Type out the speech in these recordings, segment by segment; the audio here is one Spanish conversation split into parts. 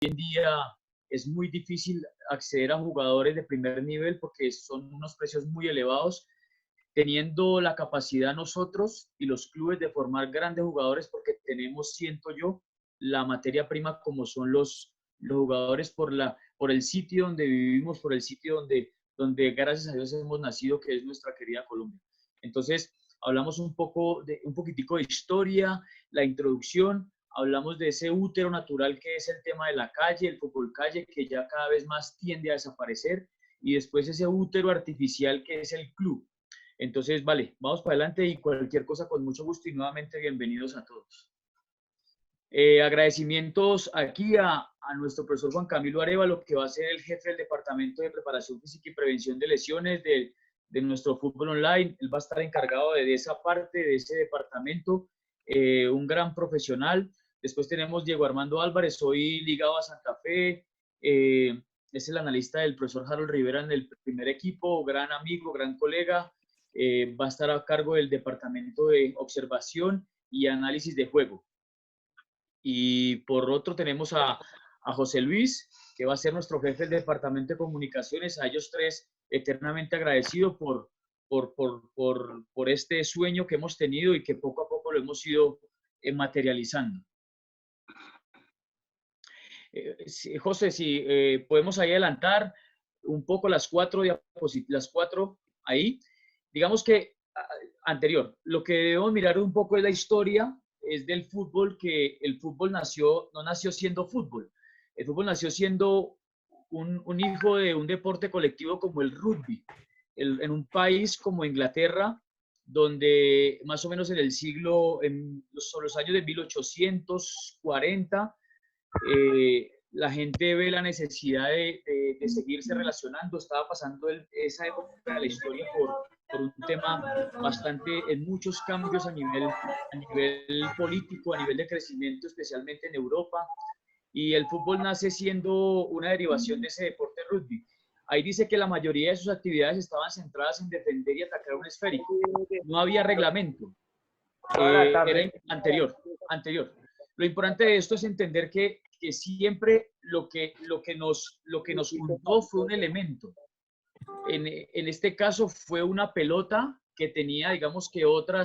en día es muy difícil acceder a jugadores de primer nivel porque son unos precios muy elevados, teniendo la capacidad nosotros y los clubes de formar grandes jugadores porque tenemos, siento yo, la materia prima como son los jugadores por el sitio donde vivimos, por el sitio donde gracias a Dios hemos nacido, que es nuestra querida Colombia. Entonces, hablamos un poquitico de historia, la introducción, hablamos de ese útero natural que es el tema de la calle, el fútbol calle, que ya cada vez más tiende a desaparecer, y después ese útero artificial que es el club. Entonces, vale, vamos para adelante y cualquier cosa con mucho gusto y nuevamente bienvenidos a todos. Agradecimientos aquí a nuestro profesor Juan Camilo Arévalo, que va a ser el jefe del Departamento de Preparación Física y Prevención de Lesiones de nuestro fútbol online. Él va a estar encargado de esa parte, de ese departamento, un gran profesional. Después tenemos Diego Armando Álvarez, hoy ligado a Santa Fe, es el analista del profesor Harold Rivera en el primer equipo, gran amigo, gran colega, va a estar a cargo del Departamento de Observación y Análisis de Juego. Y por otro tenemos a José Luis, que va a ser nuestro jefe del Departamento de Comunicaciones. A ellos tres, eternamente agradecido por este sueño que hemos tenido y que poco a poco lo hemos ido materializando. José, si podemos ahí adelantar un poco las cuatro diapositivas, ahí. Digamos que anterior, lo que debemos mirar un poco es la historia es del fútbol, que el fútbol no nació siendo fútbol. El fútbol nació siendo un hijo de un deporte colectivo como el rugby. En un país como Inglaterra, donde más o menos en los años de 1840, la gente ve la necesidad de seguirse relacionando. Estaba pasando esa época de la historia por un tema bastante, en muchos cambios a nivel político, a nivel de crecimiento, especialmente en Europa, y el fútbol nace siendo una derivación de ese deporte rugby. Ahí dice que la mayoría de sus actividades estaban centradas en defender y atacar un esférico. No había reglamento. Era anterior. Lo importante de esto es entender que siempre lo que nos juntó fue un elemento. En este caso fue una pelota que tenía, digamos que otra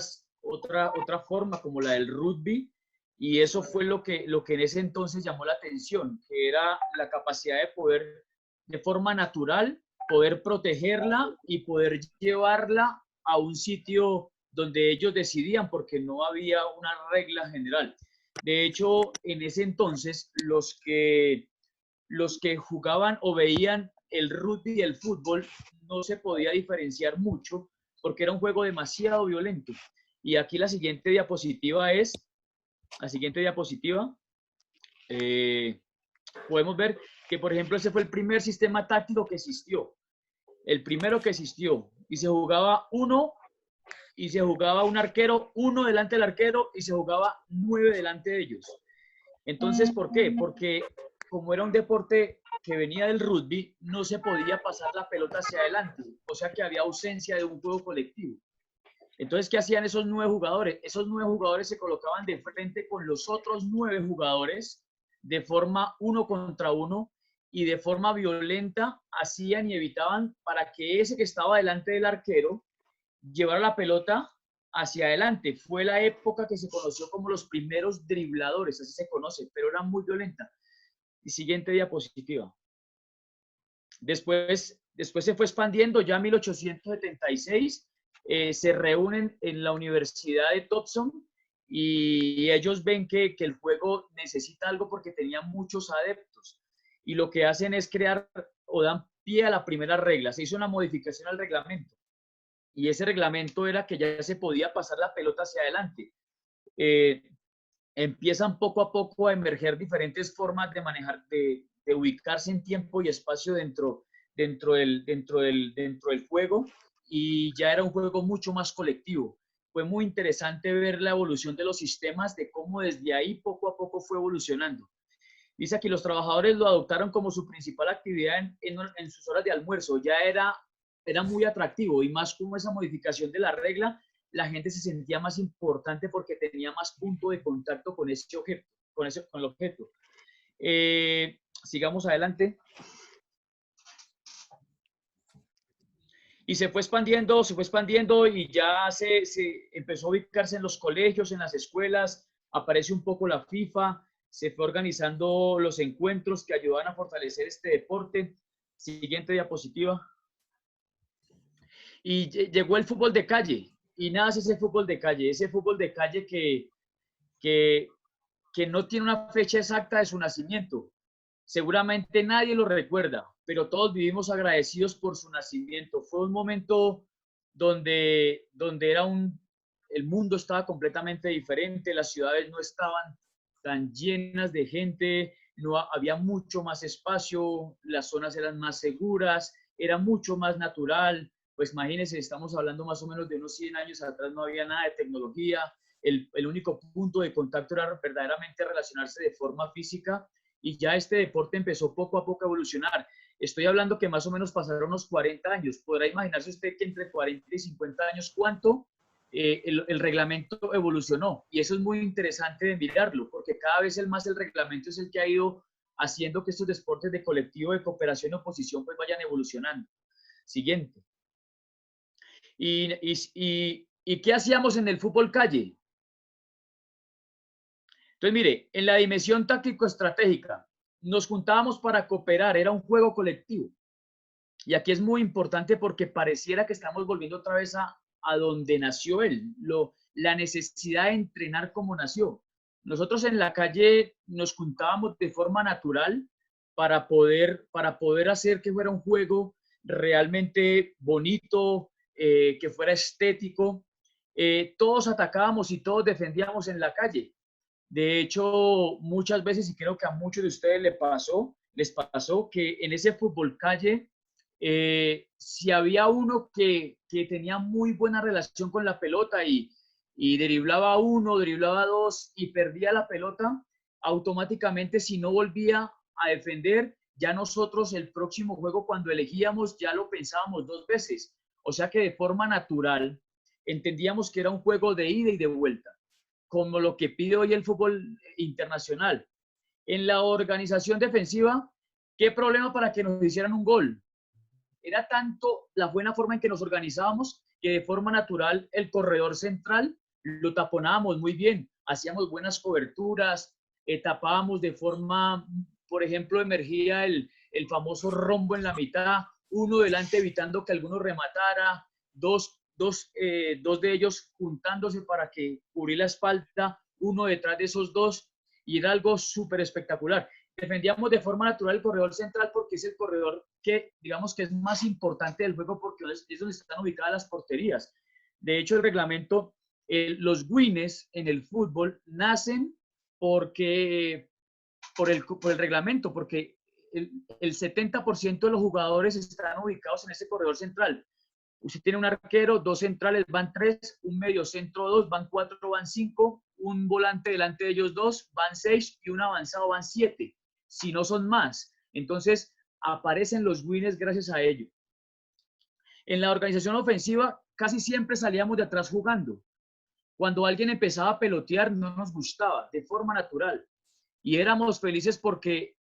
forma, como la del rugby, y eso fue lo que en ese entonces llamó la atención, que era la capacidad de poder, de forma natural, poder protegerla y poder llevarla a un sitio donde ellos decidían, porque no había una regla general. De hecho, en ese entonces, los que jugaban o veían el rugby y el fútbol no se podía diferenciar mucho porque era un juego demasiado violento. Y aquí la siguiente diapositiva podemos ver que, por ejemplo, ese fue el primer sistema táctico que existió. El primero que existió. Y se jugaba un arquero, uno delante del arquero, y se jugaba 9 delante de ellos. Entonces, ¿por qué? Porque como era un deporte que venía del rugby, no se podía pasar la pelota hacia adelante, o sea que había ausencia de un juego colectivo. Entonces, ¿qué hacían esos 9 jugadores? Esos 9 jugadores se colocaban de frente con los otros 9 jugadores de forma 1 contra 1, y de forma violenta hacían y evitaban para que ese que estaba delante del arquero llevara la pelota hacia adelante. Fue la época que se conoció como los primeros dribladores, así se conoce, pero era muy violenta. Y siguiente diapositiva. Después se fue expandiendo, ya en 1876 se reúnen en la Universidad de Towson y ellos ven que el juego necesita algo porque tenía muchos adeptos. Y lo que hacen es crear o dan pie a la primera regla. Se hizo una modificación al reglamento. Y ese reglamento era que ya se podía pasar la pelota hacia adelante. Empiezan poco a poco a emerger diferentes formas de manejar, de ubicarse en tiempo y espacio dentro del juego, y ya era un juego mucho más colectivo. Fue muy interesante ver la evolución de los sistemas, de cómo desde ahí poco a poco fue evolucionando. Dice aquí, los trabajadores lo adoptaron como su principal actividad en sus horas de almuerzo. Ya era muy atractivo, y más como esa modificación de la regla, la gente se sentía más importante porque tenía más punto de contacto con ese objeto, con el objeto. sigamos adelante. Y se fue expandiendo y ya se empezó a ubicarse en los colegios, en las escuelas, aparece un poco la FIFA, se fue organizando los encuentros que ayudan a fortalecer este deporte. Siguiente diapositiva. Y llegó el fútbol de calle, y nace ese fútbol de calle que, que no tiene una fecha exacta de su nacimiento. Seguramente nadie lo recuerda, pero todos vivimos agradecidos por su nacimiento. Fue un momento donde el mundo estaba completamente diferente, las ciudades no estaban tan llenas de gente, no había mucho más espacio, las zonas eran más seguras, era mucho más natural. Pues imagínense, estamos hablando más o menos de unos 100 años atrás, no había nada de tecnología, el único punto de contacto era verdaderamente relacionarse de forma física, y ya este deporte empezó poco a poco a evolucionar. Estoy hablando que más o menos pasaron unos 40 años. Podrá imaginarse usted que entre 40 y 50 años cuánto el reglamento evolucionó. Y eso es muy interesante de mirarlo, porque cada vez el reglamento es el que ha ido haciendo que estos deportes de colectivo, de cooperación y oposición pues vayan evolucionando. Siguiente. ¿Y qué hacíamos en el fútbol calle? Entonces, mire, en la dimensión táctico-estratégica, nos juntábamos para cooperar, era un juego colectivo. Y aquí es muy importante porque pareciera que estamos volviendo otra vez a donde nació él, la necesidad de entrenar como nació. Nosotros en la calle nos juntábamos de forma natural para poder hacer que fuera un juego realmente bonito, que fuera estético. Todos atacábamos y todos defendíamos en la calle. De hecho, muchas veces, y creo que a muchos de ustedes les pasó que en ese fútbol calle, si había uno que tenía muy buena relación con la pelota y driblaba uno, driblaba dos y perdía la pelota, automáticamente si no volvía a defender, ya nosotros el próximo juego cuando elegíamos ya lo pensábamos dos veces. O sea que de forma natural entendíamos que era un juego de ida y de vuelta, como lo que pide hoy el fútbol internacional. En la organización defensiva, ¿qué problema para que nos hicieran un gol? Era tanto la buena forma en que nos organizábamos que de forma natural el corredor central lo taponábamos muy bien, hacíamos buenas coberturas, tapábamos de forma, por ejemplo, emergía el famoso rombo en la mitad, uno delante evitando que alguno rematara, dos de ellos juntándose para que cubrir la espalda, uno detrás de esos dos, y era algo súper espectacular. Defendíamos de forma natural el corredor central porque es el corredor que, digamos, que es más importante del juego porque es donde están ubicadas las porterías. De hecho, el reglamento, los wins en el fútbol nacen porque, por el reglamento, porque el 70% de los jugadores están ubicados en ese corredor central. Usted tiene un arquero, dos centrales van tres, un medio centro dos, van cuatro, van cinco, un volante delante de ellos dos, van seis, y un avanzado van siete, si no son más. Entonces, aparecen los wins gracias a ello. En la organización ofensiva, casi siempre salíamos de atrás jugando. Cuando alguien empezaba a pelotear, no nos gustaba, de forma natural. Y éramos felices porque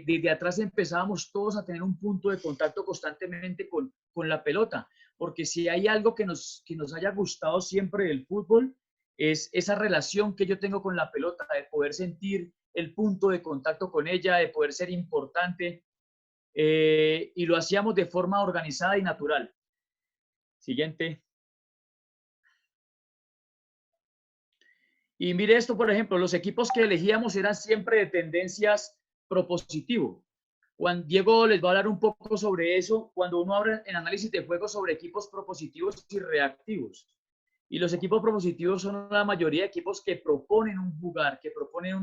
desde atrás empezábamos todos a tener un punto de contacto constantemente con la pelota. Porque si hay algo que nos haya gustado siempre del fútbol, es esa relación que yo tengo con la pelota, de poder sentir el punto de contacto con ella, de poder ser importante, y lo hacíamos de forma organizada y natural. Siguiente. Y mire esto, por ejemplo, los equipos que elegíamos eran siempre de tendencias propositivo. Juan Diego les va a hablar un poco sobre eso cuando uno habla en análisis de juego sobre equipos propositivos y reactivos. Y los equipos propositivos son la mayoría de equipos que proponen un jugar, que proponen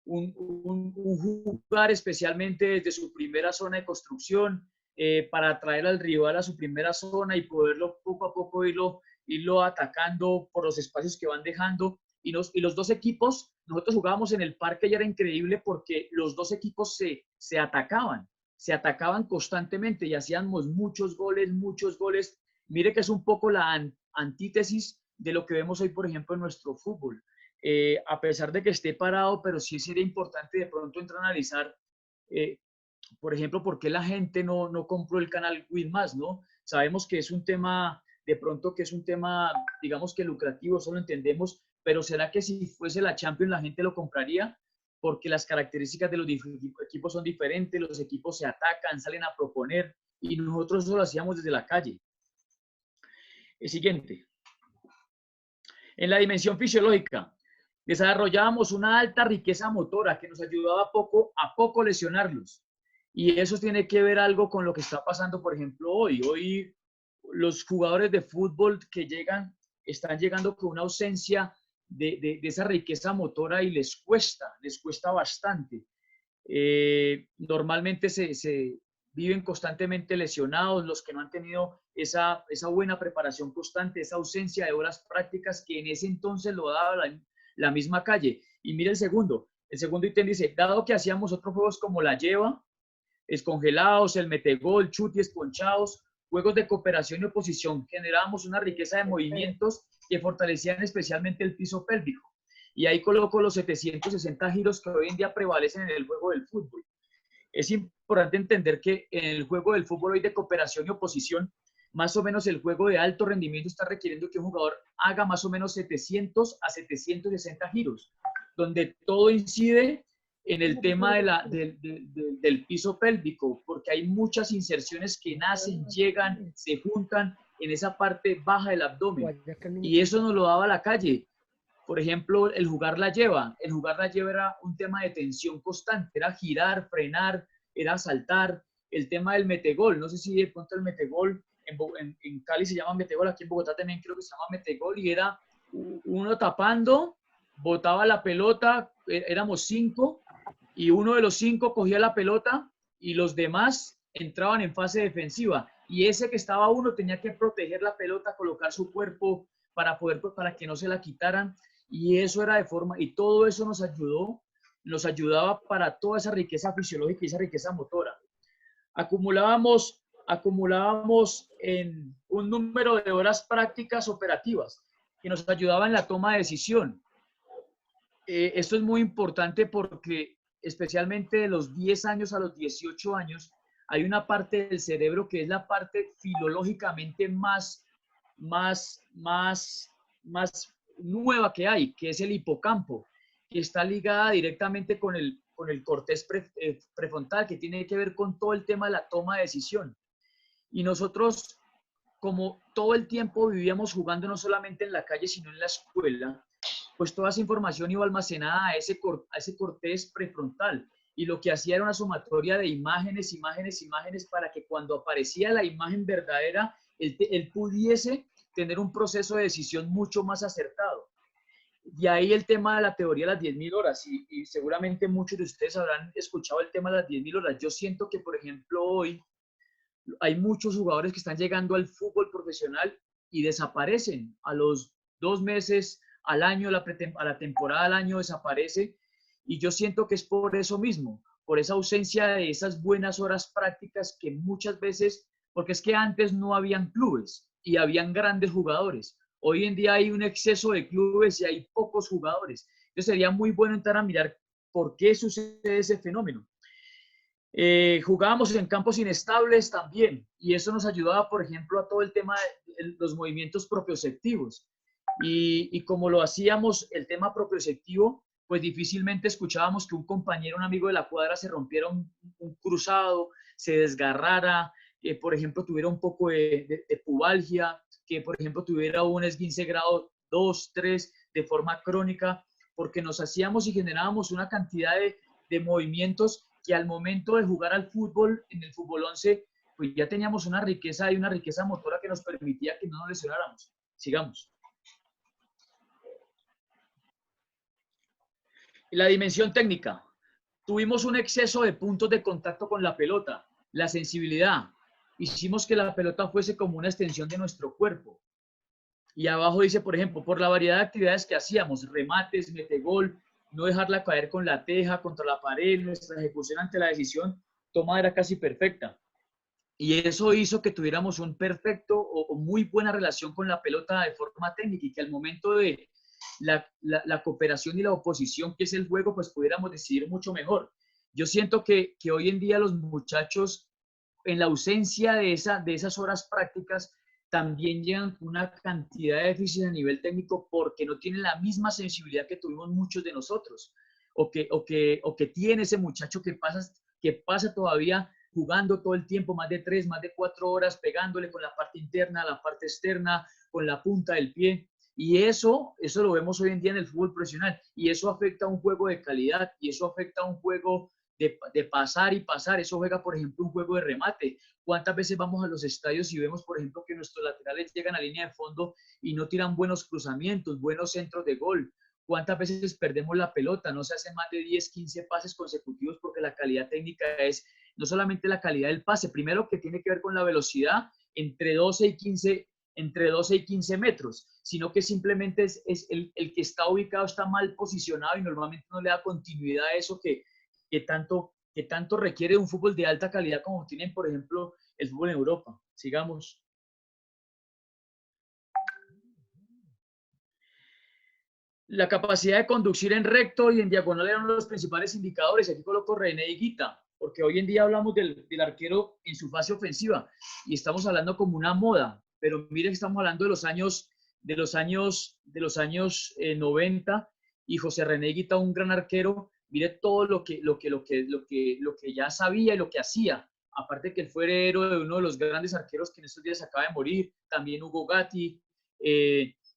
un jugar especialmente desde su primera zona de construcción, para atraer al rival a su primera zona y poderlo poco a poco irlo atacando por los espacios que van dejando. Y los dos equipos, nosotros jugábamos en el parque y era increíble porque los dos equipos se atacaban constantemente y hacíamos muchos goles, muchos goles. Mire que es un poco la antítesis de lo que vemos hoy, por ejemplo, en nuestro fútbol. A pesar de que esté parado, pero sí sería importante de pronto entrar a analizar por ejemplo, ¿por qué la gente no compró el canal Win Más, no? Sabemos que es un tema, de pronto que es un tema, digamos que lucrativo, eso lo entendemos, pero ¿será que si fuese la Champions la gente lo compraría? Porque las características de los equipos son diferentes, los equipos se atacan, salen a proponer, y nosotros eso lo hacíamos desde la calle. El siguiente. En la dimensión fisiológica, desarrollábamos una alta riqueza motora que nos ayudaba a poco lesionarlos. Y eso tiene que ver algo con lo que está pasando, por ejemplo, hoy. Hoy los jugadores de fútbol que llegan, están llegando con una ausencia de esa riqueza motora y les cuesta bastante. Normalmente se viven constantemente lesionados, los que no han tenido esa buena preparación constante, esa ausencia de horas prácticas que en ese entonces lo daba la misma calle. Y mira el segundo ítem dice, dado que hacíamos otros juegos como la lleva, escongelados, el metegol, chutis, ponchados, juegos de cooperación y oposición, generábamos una riqueza de movimientos que fortalecían especialmente el piso pélvico. Y ahí coloco los 760 giros que hoy en día prevalecen en el juego del fútbol. Es importante entender que en el juego del fútbol hoy de cooperación y oposición, más o menos el juego de alto rendimiento está requiriendo que un jugador haga más o menos 700 a 760 giros, donde todo incide en el tema del piso pélvico, porque hay muchas inserciones que nacen, llegan, se juntan en esa parte baja del abdomen. Y eso nos lo daba la calle. Por ejemplo, el jugar la lleva. El jugar la lleva era un tema de tensión constante, era girar, frenar, era saltar. El tema del metegol, no sé si de pronto el metegol, en Cali se llama metegol, aquí en Bogotá también creo que se llama metegol, y era uno tapando, botaba la pelota, éramos 5, y uno de los 5 cogía la pelota y los demás entraban en fase defensiva. Y ese que estaba uno tenía que proteger la pelota, colocar su cuerpo para que no se la quitaran. Y eso era de forma, y todo eso nos ayudaba para toda esa riqueza fisiológica y esa riqueza motora. Acumulábamos en un número de horas prácticas operativas que nos ayudaban en la toma de decisión. Esto es muy importante porque especialmente de los 10 años a los 18 años hay una parte del cerebro que es la parte filológicamente más nueva que hay, que es el hipocampo, que está ligada directamente con el cortés prefrontal, que tiene que ver con todo el tema de la toma de decisión. Y nosotros, como todo el tiempo vivíamos jugando no solamente en la calle, sino en la escuela, pues toda esa información iba almacenada a ese cortés prefrontal. Y lo que hacía era una sumatoria de imágenes para que cuando aparecía la imagen verdadera, él pudiese tener un proceso de decisión mucho más acertado. Y ahí el tema de la teoría de las 10.000 horas, y seguramente muchos de ustedes habrán escuchado el tema de las 10.000 horas. Yo siento que, por ejemplo, hoy hay muchos jugadores que están llegando al fútbol profesional y desaparecen a los 2 meses, al año, a la temporada al año desaparece. Y yo siento que es por eso mismo, por esa ausencia de esas buenas horas prácticas que muchas veces, porque es que antes no habían clubes y habían grandes jugadores. Hoy en día hay un exceso de clubes y hay pocos jugadores. Entonces sería muy bueno entrar a mirar por qué sucede ese fenómeno. Jugábamos en campos inestables también, y eso nos ayudaba, por ejemplo, a todo el tema de los movimientos propioceptivos. Y como lo hacíamos, el tema propioceptivo, pues difícilmente escuchábamos que un compañero, un amigo de la cuadra se rompiera un cruzado, se desgarrara, que por ejemplo tuviera un poco de pubalgia, que por ejemplo tuviera un esguince grado 2, 3 de forma crónica, porque nos hacíamos y generábamos una cantidad de movimientos que al momento de jugar al fútbol, en el fútbol 11, pues ya teníamos una riqueza y una riqueza motora que nos permitía que no nos lesionáramos. Sigamos. La dimensión técnica. Tuvimos un exceso de puntos de contacto con la pelota, la sensibilidad. Hicimos que la pelota fuese como una extensión de nuestro cuerpo. Y abajo dice, por ejemplo, por la variedad de actividades que hacíamos, remates, metegol, no dejarla caer con la teja, contra la pared, nuestra ejecución ante la decisión tomada era casi perfecta. Y eso hizo que tuviéramos un perfecto o muy buena relación con la pelota de forma técnica y que al momento de la cooperación y la oposición, que es el juego, pues pudiéramos decidir mucho mejor. Yo siento que hoy en día los muchachos, en la ausencia de esas horas prácticas, también llegan con una cantidad de déficits a nivel técnico porque no tienen la misma sensibilidad que tuvimos muchos de nosotros, o que tiene ese muchacho que pasa todavía jugando todo el tiempo, más de 3, más de 4 horas, pegándole con la parte interna, la parte externa, con la punta del pie. Y eso lo vemos hoy en día en el fútbol profesional. Y eso afecta a un juego de calidad, y eso afecta a un juego de pasar y pasar. Eso juega, por ejemplo, un juego de remate. ¿Cuántas veces vamos a los estadios y vemos, por ejemplo, que nuestros laterales llegan a línea de fondo y no tiran buenos cruzamientos, buenos centros de gol? ¿Cuántas veces perdemos la pelota? No se hacen más de 10, 15 pases consecutivos porque la calidad técnica es no solamente la calidad del pase, primero que tiene que ver con la velocidad entre 12 y 15, entre 12 y 15 metros, sino que simplemente es el que está ubicado está mal posicionado y normalmente no le da continuidad a eso que tanto requiere un fútbol de alta calidad como tienen, por ejemplo, el fútbol en Europa. Sigamos. La capacidad de conducir en recto y en diagonal eran uno de los principales indicadores. Aquí coloco René Higuita, porque hoy en día hablamos del arquero en su fase ofensiva y estamos hablando como una moda, pero mire que estamos hablando de los años 90 y José René Higuita, un gran arquero, mire todo lo que ya sabía y lo que hacía. Aparte que él fue héroe de uno de los grandes arqueros que en estos días acaba de morir, también Hugo Gatti,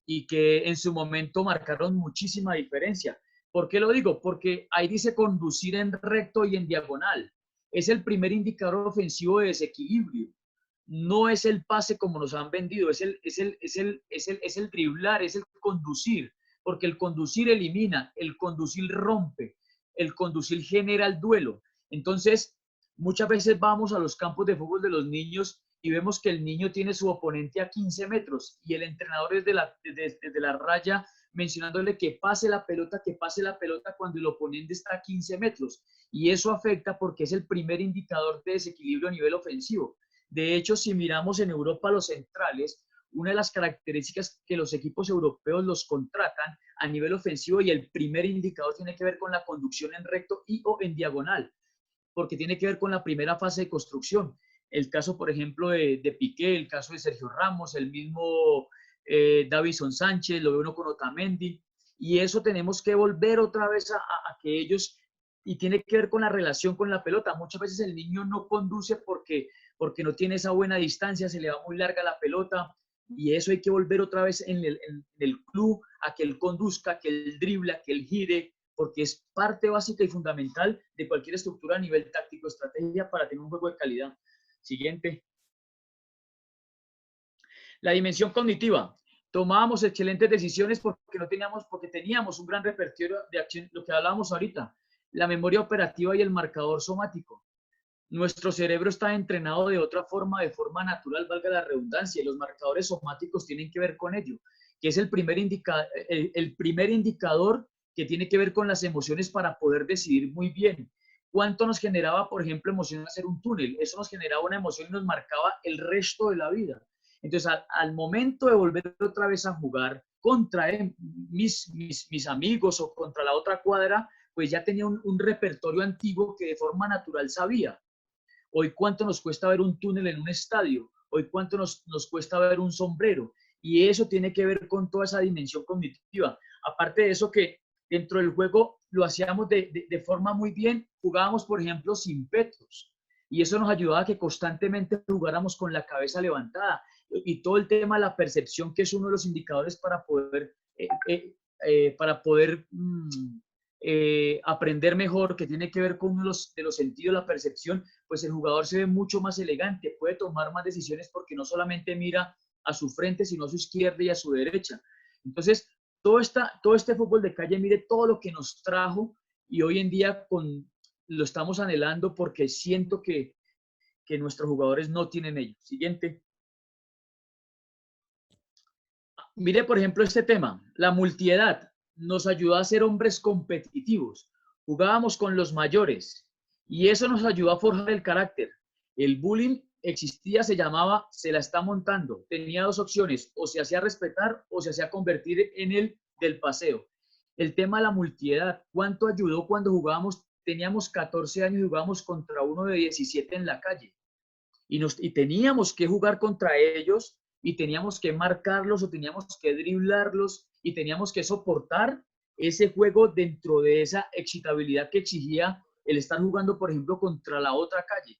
y que en su momento marcaron muchísima diferencia. ¿Por qué lo digo? Porque ahí dice conducir en recto y en diagonal. Es el primer indicador ofensivo de desequilibrio. No es el pase como nos han vendido, es el driblar, es el conducir, porque el conducir elimina, el conducir rompe, el conducir genera el duelo. Entonces, muchas veces vamos a los campos de fútbol de los niños y vemos que el niño tiene su oponente a 15 metros y el entrenador desde la raya mencionándole que pase la pelota cuando el oponente está a 15 metros. Y eso afecta porque es el primer indicador de desequilibrio a nivel ofensivo. De hecho, si miramos en Europa los centrales, una de las características que los equipos europeos los contratan a nivel ofensivo y el primer indicador tiene que ver con la conducción en recto y o en diagonal, porque tiene que ver con la primera fase de construcción. El caso, por ejemplo, de Piqué, el caso de Sergio Ramos, el mismo Davinson Sánchez, lo ve uno con Otamendi, y eso tenemos que volver otra vez a que ellos, y tiene que ver con la relación con la pelota. Muchas veces el niño no conduce porque no tiene esa buena distancia, se le va muy larga la pelota, y eso hay que volver otra vez en el club a que él conduzca, a que él dribla, a que él gire, porque es parte básica y fundamental de cualquier estructura a nivel táctico, estrategia para tener un juego de calidad. Siguiente. La dimensión cognitiva. Tomábamos excelentes decisiones porque teníamos un gran repertorio de acción, lo que hablábamos ahorita, la memoria operativa y el marcador somático. Nuestro cerebro está entrenado de otra forma, de forma natural, valga la redundancia, y los marcadores somáticos tienen que ver con ello, que es el primer indicador que tiene que ver con las emociones para poder decidir muy bien. ¿Cuánto nos generaba, por ejemplo, emoción hacer un túnel? Eso nos generaba una emoción y nos marcaba el resto de la vida. Entonces, al momento de volver otra vez a jugar contra mis amigos o contra la otra cuadra, pues ya tenía un repertorio antiguo que de forma natural sabía. Hoy cuánto nos cuesta ver un túnel en un estadio, hoy cuánto nos cuesta ver un sombrero. Y eso tiene que ver con toda esa dimensión cognitiva. Aparte de eso que dentro del juego lo hacíamos de forma muy bien, jugábamos, por ejemplo, sin petos. Y eso nos ayudaba a que constantemente jugáramos con la cabeza levantada. Y todo el tema de la percepción, que es uno de los indicadores para poder aprender mejor, que tiene que ver con uno de los sentidos, la percepción, pues el jugador se ve mucho más elegante, puede tomar más decisiones porque no solamente mira a su frente, sino a su izquierda y a su derecha. Entonces, todo este fútbol de calle, mire todo lo que nos trajo y hoy en día lo estamos anhelando porque siento que nuestros jugadores no tienen ello. Siguiente. Mire, por ejemplo, este tema, la multiedad nos ayudó a ser hombres competitivos. Jugábamos con los mayores y eso nos ayudó a forjar el carácter. El bullying existía, se llamaba se la está montando. Tenía dos opciones, o se hacía respetar o se hacía convertir en el del paseo. El tema de la multiedad, ¿cuánto ayudó cuando jugábamos teníamos 14 años y jugábamos contra uno de 17 en la calle. Y teníamos que jugar contra ellos y teníamos que marcarlos o teníamos que driblarlos y teníamos que soportar ese juego dentro de esa excitabilidad que exigía el estar jugando, por ejemplo, contra la otra calle.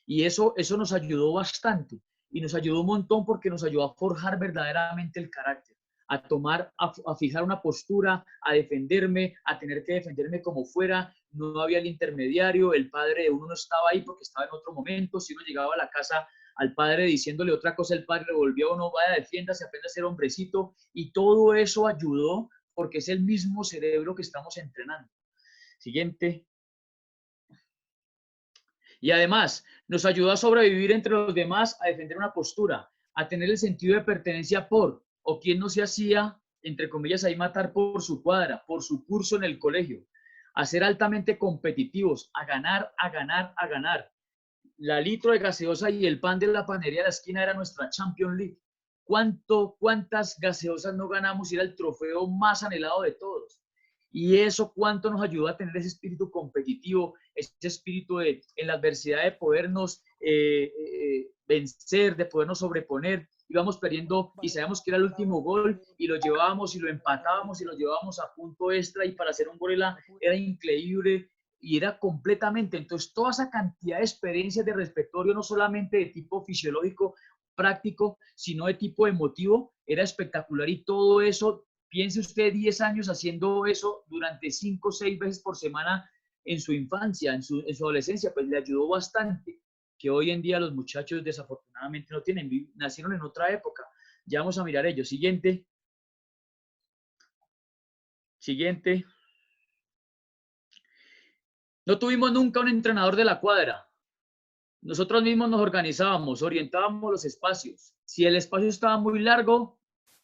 Y eso nos ayudó bastante y nos ayudó un montón porque nos ayudó a forjar verdaderamente el carácter, a tomar, a fijar una postura, a defenderme, a tener que defenderme como fuera. No había el intermediario, el padre de uno no estaba ahí porque estaba en otro momento. Si uno llegaba a la casa al padre diciéndole otra cosa, el padre le volvió a uno, vaya, defiéndase, aprenda a ser hombrecito. Y todo eso ayudó porque es el mismo cerebro que estamos entrenando. Siguiente. Y además, nos ayudó a sobrevivir entre los demás, a defender una postura, a tener el sentido de pertenencia por, o quien no se hacía, entre comillas, ahí matar por su cuadra, por su curso en el colegio, a ser altamente competitivos, a ganar, a ganar, a ganar. La litro de gaseosa y el pan de la panería de la esquina era nuestra Champions League. ¿Cuántas gaseosas no ganamos y era el trofeo más anhelado de todos? Y eso cuánto nos ayudó a tener ese espíritu competitivo, ese espíritu de, en la adversidad de podernos vencer, de podernos sobreponer. Íbamos perdiendo y sabíamos que era el último gol y lo llevábamos y lo empatábamos y lo llevábamos a punto extra y para hacer un gol era increíble y era completamente. Entonces, toda esa cantidad de experiencias de repertorio, no solamente de tipo fisiológico, práctico, sino de tipo emotivo, era espectacular y todo eso. Piense usted 10 años haciendo eso durante 5 o 6 veces por semana en su infancia, en su adolescencia, pues le ayudó bastante, que hoy en día los muchachos desafortunadamente no tienen, nacieron en otra época. Ya vamos a mirar ellos. Siguiente. Siguiente. No tuvimos nunca un entrenador de la cuadra. Nosotros mismos nos organizábamos, orientábamos los espacios. Si el espacio estaba muy largo,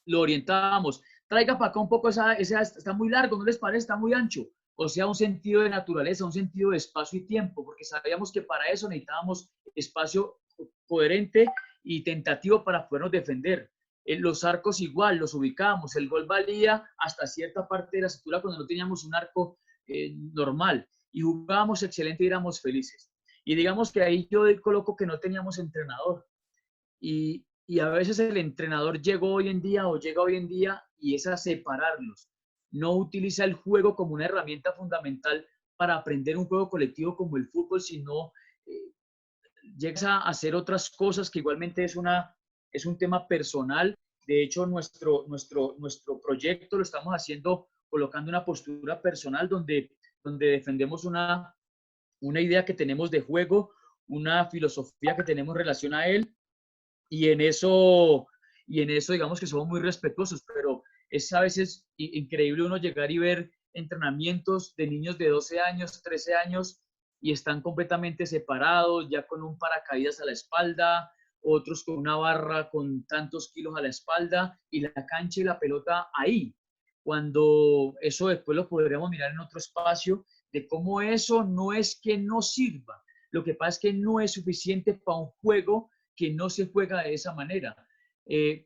lo orientábamos. Traiga para acá un poco, esa está muy largo, ¿no les parece? Está muy ancho. O sea, un sentido de naturaleza, un sentido de espacio y tiempo, porque sabíamos que para eso necesitábamos espacio coherente y tentativo para podernos defender. En los arcos igual, los ubicábamos. El gol valía hasta cierta parte de la estructura cuando no teníamos un arco normal. Y jugábamos excelente y éramos felices. Y digamos que ahí yo coloco que no teníamos entrenador. Y a veces el entrenador llegó hoy en día o llega hoy en día y es a separarlos. No utiliza el juego como una herramienta fundamental para aprender un juego colectivo como el fútbol, sino llegas a hacer otras cosas que igualmente es un tema personal. De hecho, nuestro proyecto lo estamos haciendo colocando una postura personal donde defendemos una idea que tenemos de juego, una filosofía que tenemos en relación a él, y en eso digamos que somos muy respetuosos, pero es a veces increíble uno llegar y ver entrenamientos de niños de 12 años, 13 años, y están completamente separados, ya con un paracaídas a la espalda, otros con una barra con tantos kilos a la espalda, y la cancha y la pelota ahí. Cuando eso después lo podríamos mirar en otro espacio, de cómo eso no es que no sirva, lo que pasa es que no es suficiente para un juego que no se juega de esa manera.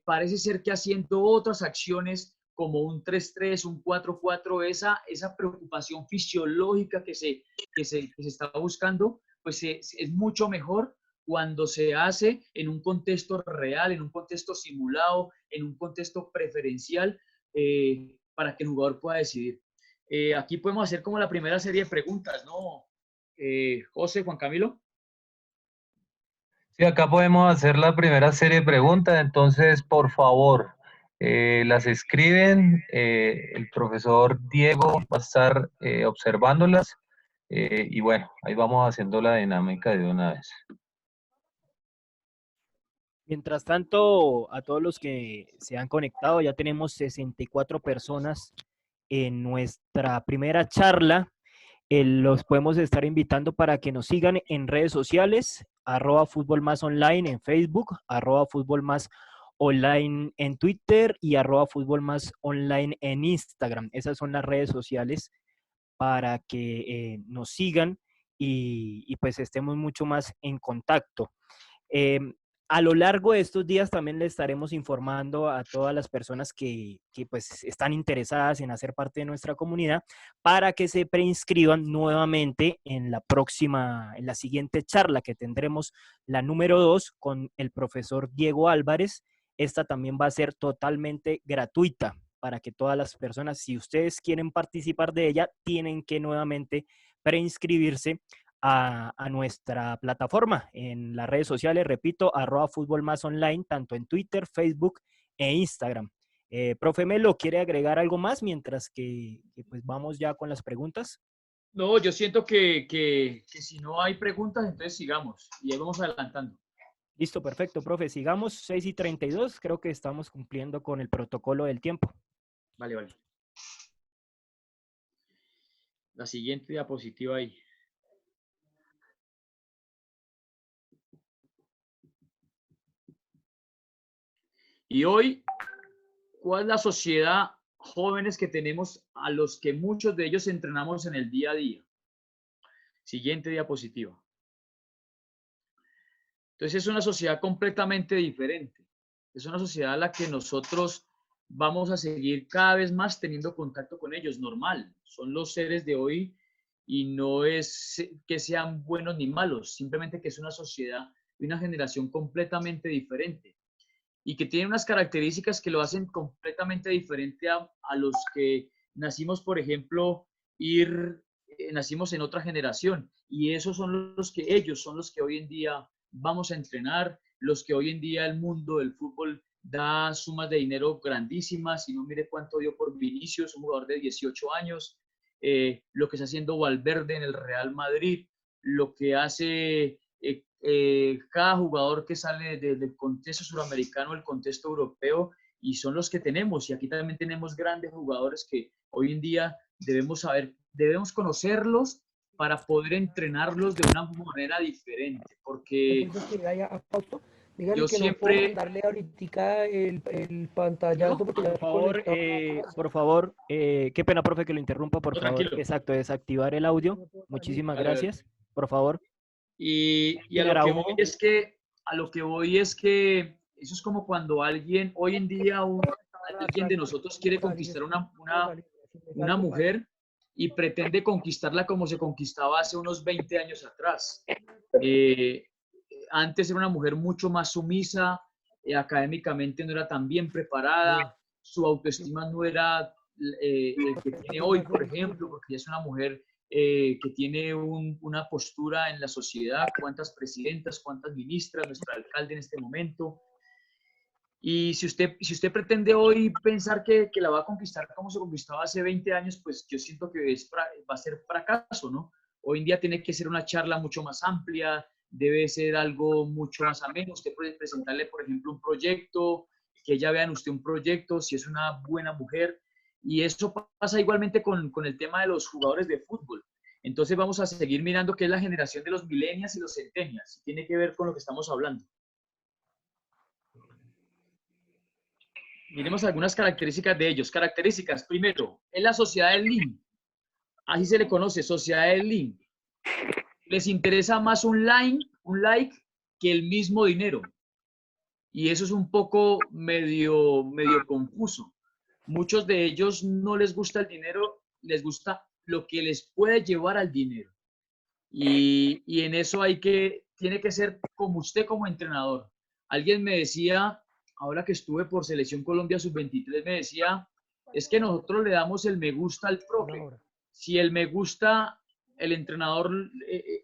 Parece ser que haciendo otras acciones como un 3-3, un 4-4, esa preocupación fisiológica que se está buscando, pues es mucho mejor cuando se hace en un contexto real, en un contexto simulado, en un contexto preferencial, para que el jugador pueda decidir. Aquí podemos hacer como la primera serie de preguntas, ¿no? José, Juan Camilo. Sí, acá podemos hacer la primera serie de preguntas, entonces, por favor, las escriben, el profesor Diego va a estar observándolas, y bueno, ahí vamos haciendo la dinámica de una vez. Mientras tanto, a todos los que se han conectado, ya tenemos 64 personas en nuestra primera charla. Los podemos estar invitando para que nos sigan en redes sociales, @Fútbol Más Online en Facebook, @Fútbol Más Online en Twitter y @Fútbol Más Online en Instagram. Esas son las redes sociales para que nos sigan y pues estemos mucho más en contacto. a lo largo de estos días también le estaremos informando a todas las personas que pues están interesadas en hacer parte de nuestra comunidad para que se preinscriban nuevamente en en la siguiente charla que tendremos, la número 2, con el profesor Diego Álvarez. Esta también va a ser totalmente gratuita para que todas las personas, si ustedes quieren participar de ella, tienen que nuevamente preinscribirse a nuestra plataforma en las redes sociales, repito, @Fútbol Más Online, tanto en Twitter, Facebook e Instagram. Profe Melo, ¿quiere agregar algo más mientras que pues vamos ya con las preguntas? No, yo siento que si no hay preguntas, entonces sigamos y ahí vamos adelantando. Listo, perfecto, profe. Sigamos 6:32. Creo que estamos cumpliendo con el protocolo del tiempo. Vale, vale. La siguiente diapositiva ahí. Y hoy, ¿cuál es la sociedad jóvenes que tenemos a los que muchos de ellos entrenamos en el día a día? Siguiente diapositiva. Entonces es una sociedad completamente diferente. Es una sociedad a la que nosotros vamos a seguir cada vez más teniendo contacto con ellos, normal. Son los seres de hoy y no es que sean buenos ni malos, simplemente que es una sociedad y una generación completamente diferente y que tiene unas características que lo hacen completamente diferente a los que nacimos, por ejemplo, nacimos en otra generación y esos son ellos son los que hoy en día vamos a entrenar, los que hoy en día el mundo del fútbol da sumas de dinero grandísimas, y no mire cuánto dio por Vinicius, un jugador de 18 años, lo que está haciendo Valverde en el Real Madrid, lo que hace cada jugador que sale del contexto suramericano, el contexto europeo, y son los que tenemos. Y aquí también tenemos grandes jugadores que hoy en día debemos saber, debemos conocerlos para poder entrenarlos de una manera diferente, porque dígale yo que no puedo siempre... mandarle ahorita el pantallazo porque ya Por favor, qué pena, profe, que lo interrumpa, por No, favor. tranquilo. Exacto, desactivar el audio. Muchísimas Vale, vale. gracias. Por favor. Y a lo que voy es que, eso es como cuando alguien, hoy en día, alguien de nosotros quiere conquistar una mujer y pretende conquistarla como se conquistaba hace unos 20 años atrás. Antes era una mujer mucho más sumisa, académicamente no era tan bien preparada, su autoestima no era el que tiene hoy, por ejemplo, porque es una mujer que tiene una postura en la sociedad, cuántas presidentas, cuántas ministras, nuestro alcalde en este momento. Y si usted pretende hoy pensar que la va a conquistar como se conquistaba hace 20 años, pues yo siento que va a ser fracaso, ¿no? Hoy en día tiene que ser una charla mucho más amplia, debe ser algo mucho más ameno. Usted puede presentarle, por ejemplo, un proyecto, que ella vea en usted un proyecto, si es una buena mujer. Y eso pasa igualmente con el tema de los jugadores de fútbol. Entonces vamos a seguir mirando qué es la generación de los millennials y los centennials. Tiene que ver con lo que estamos hablando. Miremos algunas características de ellos. Características, primero, es la sociedad del link. Así se le conoce, sociedad del link. Les interesa más un like que el mismo dinero. Y eso es un poco medio confuso. Muchos de ellos no les gusta el dinero, les gusta lo que les puede llevar al dinero. Y en eso tiene que ser como usted como entrenador. Alguien me decía, ahora que estuve por Selección Colombia Sub-23, me decía, es que nosotros le damos el me gusta al profe. Si el me gusta, el entrenador,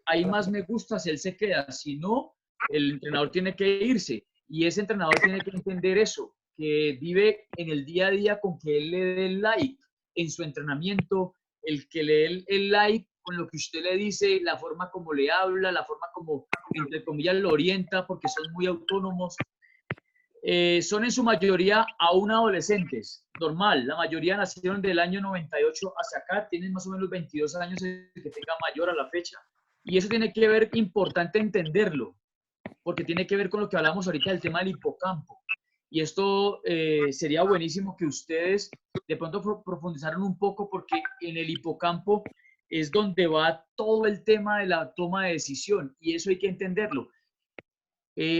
hay más me gustas, él se queda. Si no, el entrenador tiene que irse. Y ese entrenador tiene que entender eso, que vive en el día a día con que él le dé el like en su entrenamiento, el que le dé el like con lo que usted le dice, la forma como le habla, la forma como, entre comillas, lo orienta, porque son muy autónomos. Son en su mayoría aún adolescentes, normal. La mayoría nacieron del año 98 hacia acá, tienen más o menos 22 años, el que tenga mayor a la fecha. Y eso tiene que ver, importante entenderlo, porque tiene que ver con lo que hablamos ahorita del tema del hipocampo. Y esto sería buenísimo que ustedes de pronto profundizaran un poco, porque en el hipocampo es donde va todo el tema de la toma de decisión, y eso hay que entenderlo.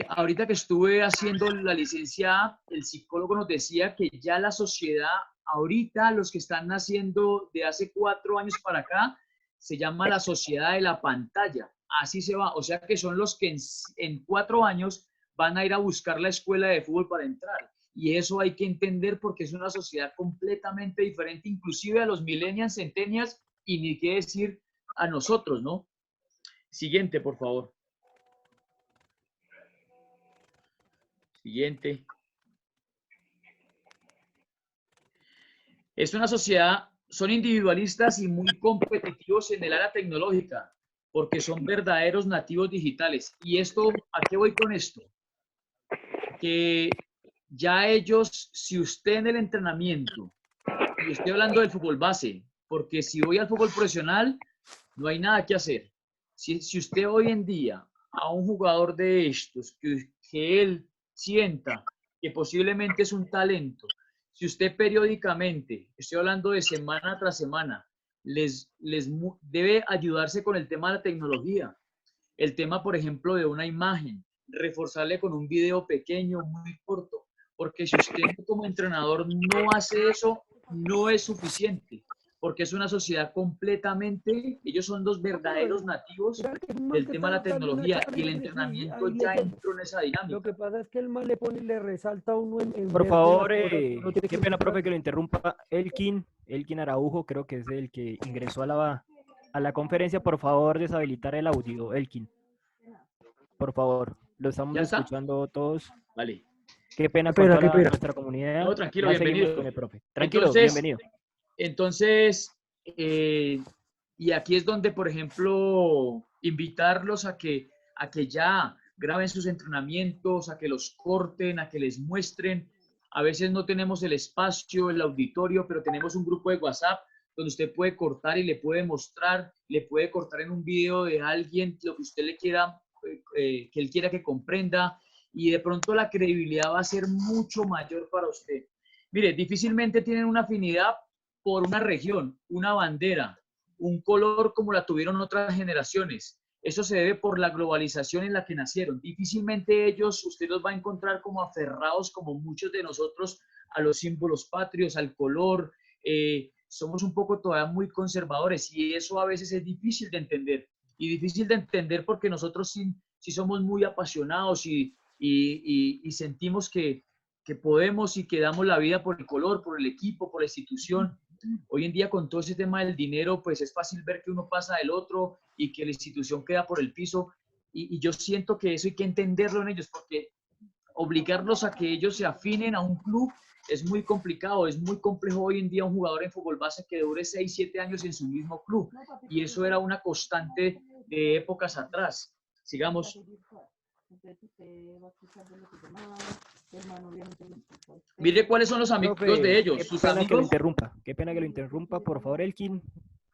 Ahorita que estuve haciendo la licencia A, el psicólogo nos decía que ya la sociedad, ahorita los que están naciendo de hace 4 años para acá, se llama la sociedad de la pantalla. Así se va. O sea que son los que en 4 años van a ir a buscar la escuela de fútbol para entrar. Y eso hay que entender porque es una sociedad completamente diferente, inclusive a los millennials, centennials, y ni qué decir a nosotros, ¿no? Siguiente, por favor. Siguiente. Es una sociedad, son individualistas y muy competitivos en el área tecnológica, porque son verdaderos nativos digitales. ¿Y esto, a qué voy con esto? Que ya ellos, si usted en el entrenamiento, y estoy hablando del fútbol base, porque si voy al fútbol profesional, no hay nada que hacer. Si usted hoy en día a un jugador de estos, que él sienta que posiblemente es un talento, si usted periódicamente, estoy hablando de semana tras semana, debe ayudarse con el tema de la tecnología, el tema, por ejemplo, de una imagen, reforzarle con un video pequeño, muy corto, porque si usted como entrenador no hace eso, no es suficiente, porque es una sociedad completamente, ellos son los verdaderos nativos del tema de la tecnología y el entrenamiento ya entró en esa dinámica. Lo que pasa es que el man le pone y le resalta a uno en Por vez de favor, las cosas que uno tiene qué que pena, profe, mostrar. que lo interrumpa. Elkin Araujo, creo que es el que ingresó a la conferencia. Por favor, deshabilitar el audio, Elkin. Por favor, lo estamos ¿Ya está? escuchando todos. Vale. Qué pena Qué con pena, toda qué pena. nuestra comunidad. No, tranquilo, Ya seguimos bienvenido. con el profe. Tranquilo, Entonces, bienvenido. Entonces, y aquí es donde, por ejemplo, invitarlos a que ya graben sus entrenamientos, a que los corten, a que les muestren. A veces no tenemos el espacio, el auditorio, pero tenemos un grupo de WhatsApp donde usted puede cortar y le puede mostrar, le puede cortar en un video de alguien lo que usted le quiera, que él quiera que comprenda, y de pronto la credibilidad va a ser mucho mayor para usted. Mire, difícilmente tienen una afinidad por una región, una bandera, un color como la tuvieron otras generaciones. Eso se debe por la globalización en la que nacieron. Difícilmente ellos, usted los va a encontrar como aferrados, como muchos de nosotros, a los símbolos patrios, al color. Somos un poco todavía muy conservadores y eso a veces es difícil de entender. Y difícil de entender porque nosotros sí somos muy apasionados y sentimos que podemos y que damos la vida por el color, por el equipo, por la institución. Hoy en día con todo ese tema del dinero, pues es fácil ver que uno pasa del otro y que la institución queda por el piso. Y yo siento que eso hay que entenderlo en ellos, porque obligarlos a que ellos se afinen a un club es muy complicado, es muy complejo hoy en día un jugador en fútbol base que dure 6, 7 años en su mismo club. Y eso era una constante de épocas atrás. Sigamos. Mire cuáles son los amigos Profe, de ellos, qué sus pena que lo amigos. interrumpa. Qué pena que lo interrumpa. Por favor, Elkin,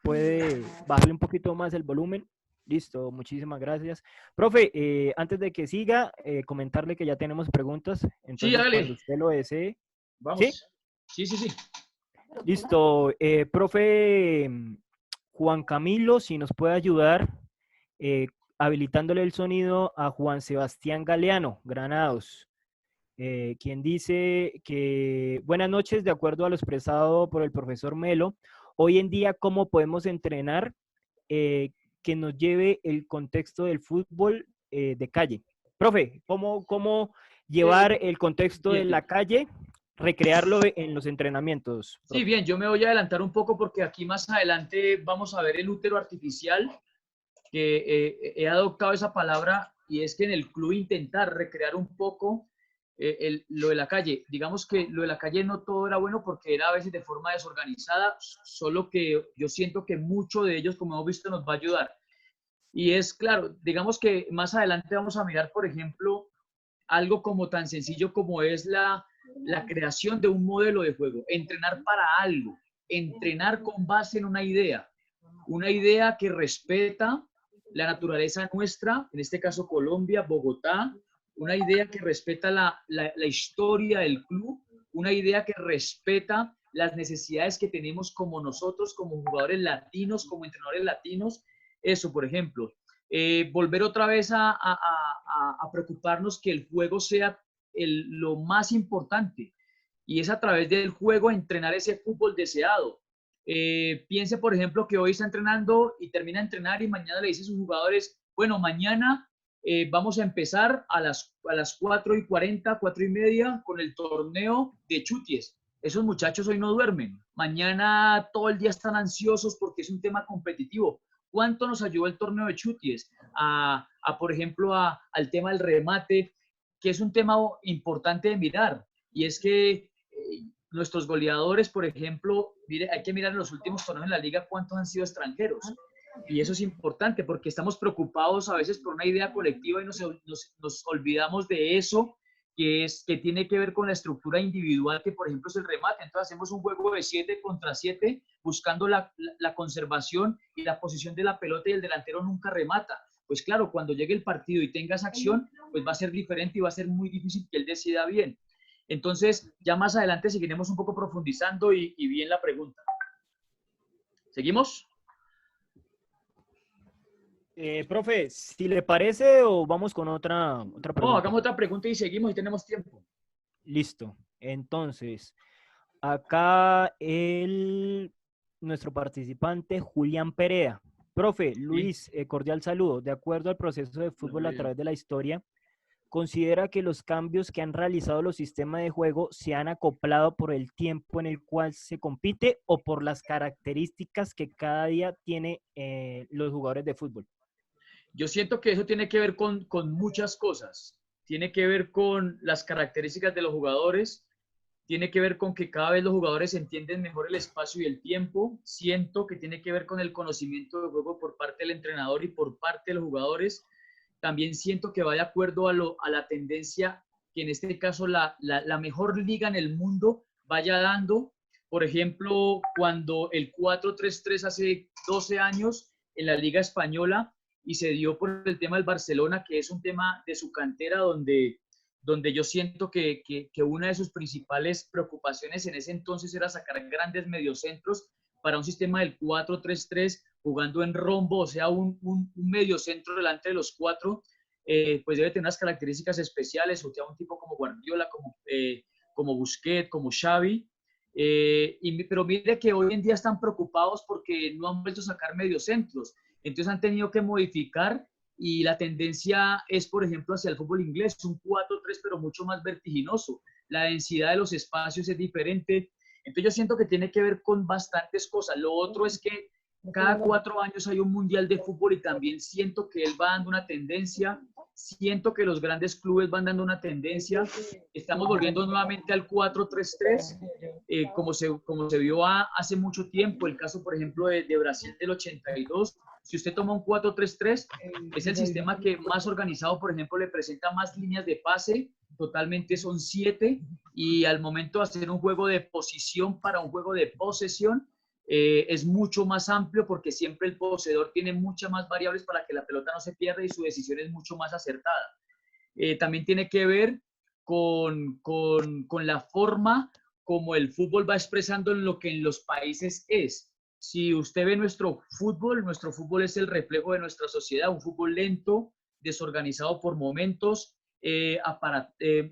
puede bajarle un poquito más el volumen. Listo, muchísimas gracias. Profe, antes de que siga, comentarle que ya tenemos preguntas. Entonces, dale. cuando usted lo desee. Vamos. Sí. Listo. Profe Juan Camilo, si nos puede ayudar, habilitándole el sonido a Juan Sebastián Galeano, Granados, quien dice que buenas noches, de acuerdo a lo expresado por el profesor Melo, hoy en día, ¿cómo podemos entrenar que nos lleve el contexto del fútbol de calle? Profe, ¿cómo llevar el contexto de la calle, recrearlo en los entrenamientos? Profe. Sí, bien, yo me voy a adelantar un poco porque aquí más adelante vamos a ver el útero artificial, que he adoptado esa palabra, y es que en el club intentar recrear un poco lo de la calle. Digamos que lo de la calle no todo era bueno porque era a veces de forma desorganizada, solo que yo siento que mucho de ellos, como hemos visto, nos va a ayudar. Y es claro, digamos que más adelante vamos a mirar, por ejemplo, algo como tan sencillo como es la creación de un modelo de juego, entrenar para algo, entrenar con base en una idea que respeta la naturaleza nuestra, en este caso Colombia, Bogotá, una idea que respeta la historia del club, una idea que respeta las necesidades que tenemos como nosotros, como jugadores latinos, como entrenadores latinos. Eso, por ejemplo. Volver otra vez a a preocuparnos que el juego sea lo más importante, y es a través del juego entrenar ese fútbol deseado. Piense, por ejemplo, que hoy está entrenando y termina de entrenar y mañana le dice a sus jugadores, bueno, mañana vamos a empezar a las 4:40, 4:30 con el torneo de chuties. Esos muchachos hoy no duermen. Mañana todo el día están ansiosos porque es un tema competitivo. ¿Cuánto nos ayudó el torneo de chuties? Por ejemplo, al tema del remate, que es un tema importante de mirar. Y es que nuestros goleadores, por ejemplo, mire, hay que mirar en los últimos torneos en la liga cuántos han sido extranjeros. Y eso es importante porque estamos preocupados a veces por una idea colectiva y nos olvidamos de eso que tiene que ver con la estructura individual, que por ejemplo es el remate. Entonces hacemos un juego de 7 contra 7 buscando la conservación y la posición de la pelota, y el delantero nunca remata. Pues claro, cuando llegue el partido y tengas acción, pues va a ser diferente y va a ser muy difícil que él decida bien. Entonces, ya más adelante seguiremos un poco profundizando y bien la pregunta. ¿Seguimos? Profe, si le parece o vamos con otra pregunta. No, hagamos otra pregunta y seguimos y tenemos tiempo. Listo. Entonces, acá nuestro participante, Julián Perea. Profe, Luis, cordial saludo. De acuerdo al proceso de fútbol a través de la historia, ¿considera que los cambios que han realizado los sistemas de juego se han acoplado por el tiempo en el cual se compite o por las características que cada día tiene los jugadores de fútbol? Yo siento que eso tiene que ver con muchas cosas. Tiene que ver con las características de los jugadores, tiene que ver con que cada vez los jugadores entienden mejor el espacio y el tiempo. Siento que tiene que ver con el conocimiento del juego por parte del entrenador y por parte de los jugadores. También siento que va de acuerdo a la tendencia que en este caso la mejor liga en el mundo vaya dando. Por ejemplo, cuando el 4-3-3 hace 12 años en la Liga Española y se dio por el tema del Barcelona, que es un tema de su cantera donde yo siento que una de sus principales preocupaciones en ese entonces era sacar grandes mediocentros para un sistema del 4-3-3, jugando en rombo, o sea, un mediocentro delante de los cuatro, pues debe tener unas características especiales, o sea, un tipo como Guardiola, como Busquets, como Xavi, pero mire que hoy en día están preocupados porque no han vuelto a sacar mediocentros, entonces han tenido que modificar. Y la tendencia es, por ejemplo, hacia el fútbol inglés, un 4-3, pero mucho más vertiginoso. La densidad de los espacios es diferente. Entonces yo siento que tiene que ver con bastantes cosas. Lo otro es que cada 4 años hay un mundial de fútbol y también siento que él va dando una tendencia. Siento que los grandes clubes van dando una tendencia. Estamos volviendo nuevamente al 4-3-3, como se vio hace mucho tiempo. El caso, por ejemplo, de Brasil del 82. Si usted toma un 4-3-3, es el sistema que más organizado, por ejemplo, le presenta más líneas de pase, totalmente son 7, y al momento de hacer un juego de posición para un juego de posesión, es mucho más amplio porque siempre el poseedor tiene muchas más variables para que la pelota no se pierda y su decisión es mucho más acertada. También tiene que ver con la forma como el fútbol va expresando lo que en los países es. Si usted ve nuestro fútbol es el reflejo de nuestra sociedad, un fútbol lento, desorganizado por momentos,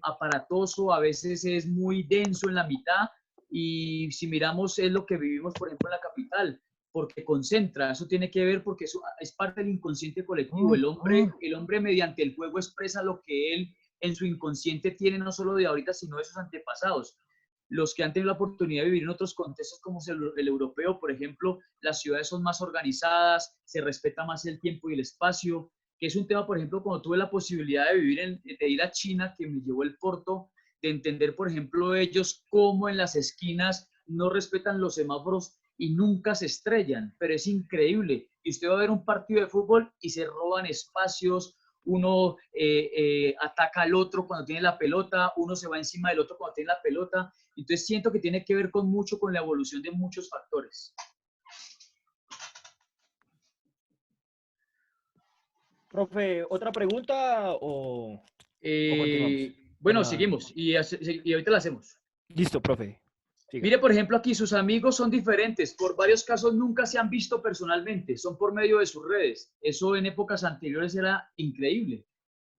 aparatoso, a veces es muy denso en la mitad, y si miramos es lo que vivimos, por ejemplo, en la capital, porque concentra, eso tiene que ver porque eso es parte del inconsciente colectivo. El hombre mediante el juego expresa lo que él en su inconsciente tiene, no solo de ahorita, sino de sus antepasados. Los que han tenido la oportunidad de vivir en otros contextos como el europeo, por ejemplo, las ciudades son más organizadas, se respeta más el tiempo y el espacio, que es un tema, por ejemplo, cuando tuve la posibilidad de ir a China, que me llevó el Porto, de entender, por ejemplo, ellos cómo en las esquinas no respetan los semáforos y nunca se estrellan, pero es increíble. Y usted va a ver un partido de fútbol y se roban espacios, uno ataca al otro cuando tiene la pelota, uno se va encima del otro cuando tiene la pelota. Entonces siento que tiene que ver mucho con la evolución de muchos factores. Profe, ¿otra pregunta o continuamos? Bueno, seguimos y ahorita la hacemos. Listo, profe. Siga. Mire, por ejemplo, aquí sus amigos son diferentes. Por varios casos nunca se han visto personalmente, son por medio de sus redes. Eso en épocas anteriores era increíble.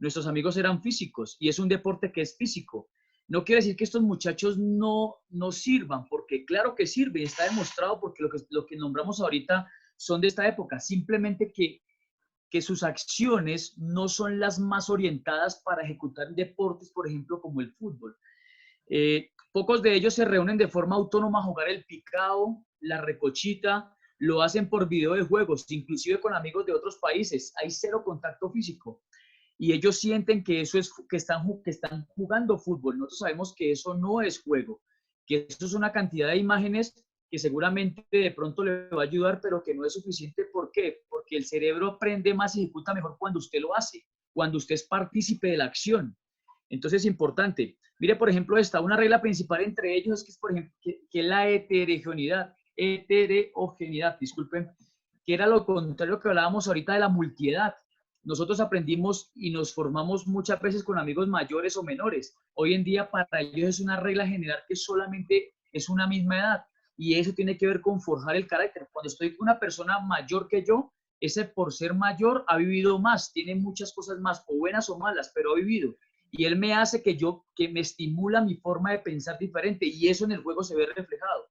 nuestros amigos eran físicos y es un deporte que es físico. No quiere decir que estos muchachos no sirvan, porque claro que sirven, está demostrado porque lo que nombramos ahorita son de esta época, simplemente que sus acciones no son las más orientadas para ejecutar deportes, por ejemplo, como el fútbol. Pocos de ellos se reúnen de forma autónoma a jugar el picao, la recochita, lo hacen por video de juegos, inclusive con amigos de otros países. Hay cero contacto físico y ellos sienten que eso es que están jugando fútbol. Nosotros sabemos que eso no es juego, que eso es una cantidad de imágenes que seguramente de pronto le va a ayudar, pero que no es suficiente. ¿Por qué? Porque el cerebro aprende más y ejecuta mejor cuando usted lo hace, cuando usted es partícipe de la acción. Entonces es importante. Mire, por ejemplo, una regla principal entre ellos es que es, por ejemplo, que la heterogeneidad, disculpen, que era lo contrario que hablábamos ahorita de la multiedad. Nosotros aprendimos y nos formamos muchas veces con amigos mayores o menores. Hoy en día para ellos es una regla general que solamente es una misma edad y eso tiene que ver con forjar el carácter. Cuando estoy con una persona mayor que yo, ese por ser mayor ha vivido más, tiene muchas cosas más, o buenas o malas, pero ha vivido. Y él me hace que me estimula mi forma de pensar diferente y eso en el juego se ve reflejado.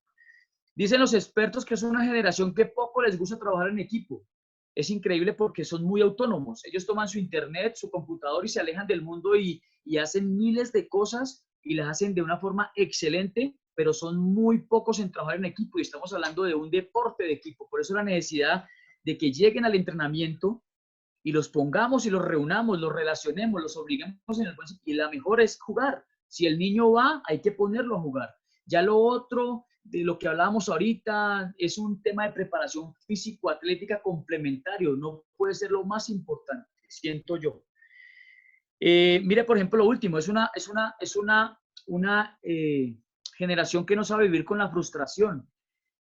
Dicen los expertos que es una generación que poco les gusta trabajar en equipo. Es increíble porque son muy autónomos. Ellos toman su internet, su computador y se alejan del mundo y hacen miles de cosas y las hacen de una forma excelente, pero son muy pocos en trabajar en equipo y estamos hablando de un deporte de equipo. Por eso la necesidad de que lleguen al entrenamiento y los pongamos y los reunamos, los relacionemos, los obliguemos en el buen sentido. Y la mejor es jugar. Si el niño va, hay que ponerlo a jugar. Ya lo otro, de lo que hablábamos ahorita, es un tema de preparación físico-atlética complementario. No puede ser lo más importante, siento yo. Mire, por ejemplo, lo último, es una generación que no sabe vivir con la frustración.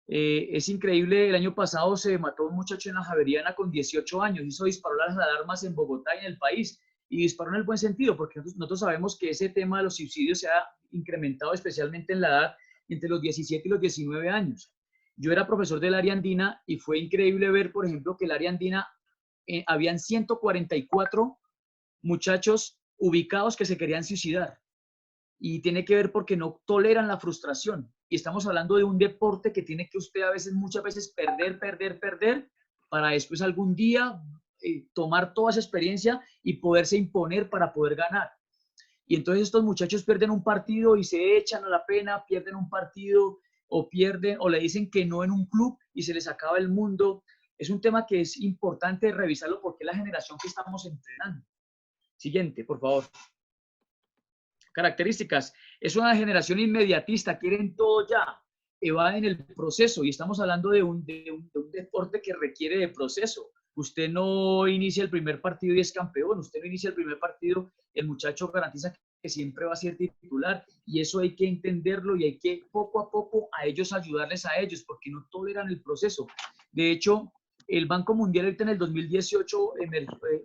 Es increíble, el año pasado se mató un muchacho en la Javeriana con 18 años, hizo disparar las alarmas en Bogotá y en el país, y disparó en el buen sentido, porque nosotros sabemos que ese tema de los suicidios se ha incrementado especialmente en la edad entre los 17 y los 19 años. Yo era profesor del área andina y fue increíble ver, por ejemplo, que el área andina, habían 144 muchachos ubicados que se querían suicidar. Y tiene que ver porque no toleran la frustración. Y estamos hablando de un deporte que tiene que usted muchas veces perder, para después algún día tomar toda esa experiencia y poderse imponer para poder ganar. Y entonces estos muchachos pierden un partido y se echan a la pena, pierden un partido o le dicen que no en un club y se les acaba el mundo. Es un tema que es importante revisarlo porque es la generación que estamos entrenando. Siguiente, por favor. Características. Es una generación inmediatista, quieren todo ya, evaden el proceso y estamos hablando de un deporte que requiere de proceso. Usted no inicia el primer partido y es campeón, usted no inicia el primer partido, el muchacho garantiza que siempre va a ser titular y eso hay que entenderlo y hay que poco a poco a ellos ayudarles a ellos porque no toleran el proceso. De hecho, el Banco Mundial ahorita en el 2018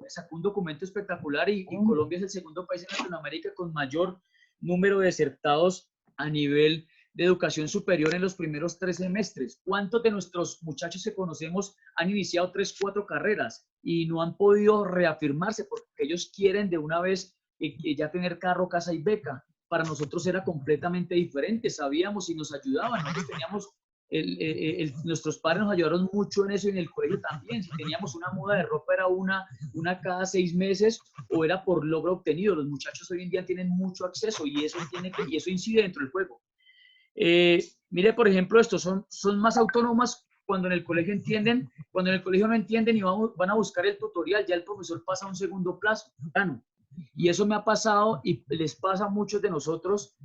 sacó un documento espectacular y Colombia es el segundo país en Latinoamérica con mayor número de desertados a nivel de educación superior en los primeros 3 semestres. ¿Cuántos de nuestros muchachos que conocemos han iniciado 3, 4 carreras y no han podido reafirmarse porque ellos quieren de una vez ya tener carro, casa y beca? Para nosotros era completamente diferente, sabíamos y nos ayudaban. Nosotros teníamos nuestros padres nos ayudaron mucho en eso y en el colegio también. Si teníamos una muda de ropa era una cada 6 meses o era por logro obtenido. Los muchachos hoy en día tienen mucho acceso y eso incide dentro del juego. Mire, por ejemplo, estos son más autónomas cuando en el colegio entienden, cuando en el colegio no entienden y van a buscar el tutorial, ya el profesor pasa a un segundo plano. Y eso me ha pasado y les pasa a muchos de nosotros,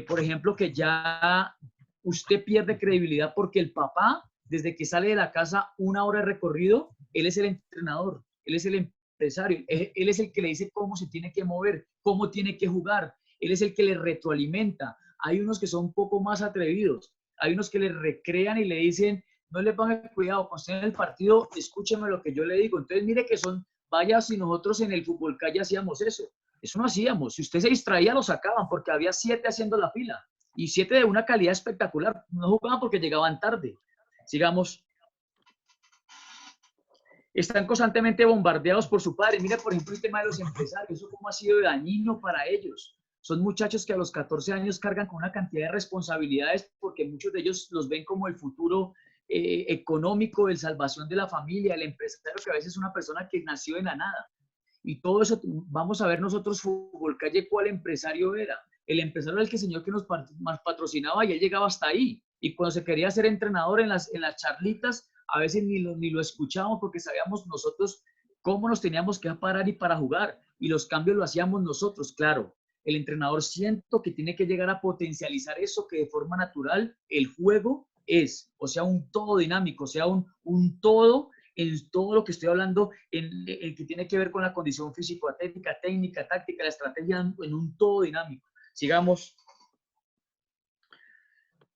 por ejemplo, que ya usted pierde credibilidad porque el papá, desde que sale de la casa 1 hora de recorrido, él es el entrenador, él es el empresario, él es el que le dice cómo se tiene que mover, cómo tiene que jugar, él es el que le retroalimenta. Hay unos que son un poco más atrevidos, hay unos que le recrean y le dicen, no le pongan cuidado, cuando esté en el partido, escúcheme lo que yo le digo. Entonces, mire que vaya, si nosotros en el fútbol calle hacíamos eso no hacíamos. Si usted se distraía, lo sacaban porque había 7 haciendo la fila. Y 7 de una calidad espectacular. No jugaban porque llegaban tarde. Sigamos. están constantemente bombardeados por su padre. Mira, por ejemplo, el tema de los empresarios, eso cómo ha sido dañino para ellos. Son muchachos que a los 14 años cargan con una cantidad de responsabilidades porque muchos de ellos los ven como el futuro económico, de salvación de la familia, el empresario que a veces es una persona que nació de la nada. Y todo eso, vamos a ver nosotros, Fútbol Calle, cuál empresario era. El empresario era el que señor que nos patrocinaba y él llegaba hasta ahí. Y cuando se quería ser entrenador en las charlitas, a veces ni lo escuchábamos porque sabíamos nosotros cómo nos teníamos que parar y para jugar. Y los cambios lo hacíamos nosotros, claro. El entrenador siento que tiene que llegar a potencializar eso que de forma natural el juego es, o sea, un todo dinámico, o sea, un todo en todo lo que estoy hablando, en que tiene que ver con la condición físico-atlética, técnica, táctica, la estrategia, en un todo dinámico. Sigamos.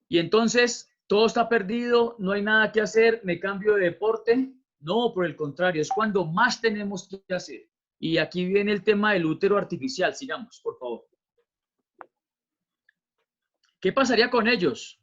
Y entonces, todo está perdido, no hay nada que hacer, me cambio de deporte. No, por el contrario, es cuando más tenemos que hacer. Y aquí viene el tema del útero artificial. Sigamos, por favor. ¿Qué pasaría con ellos?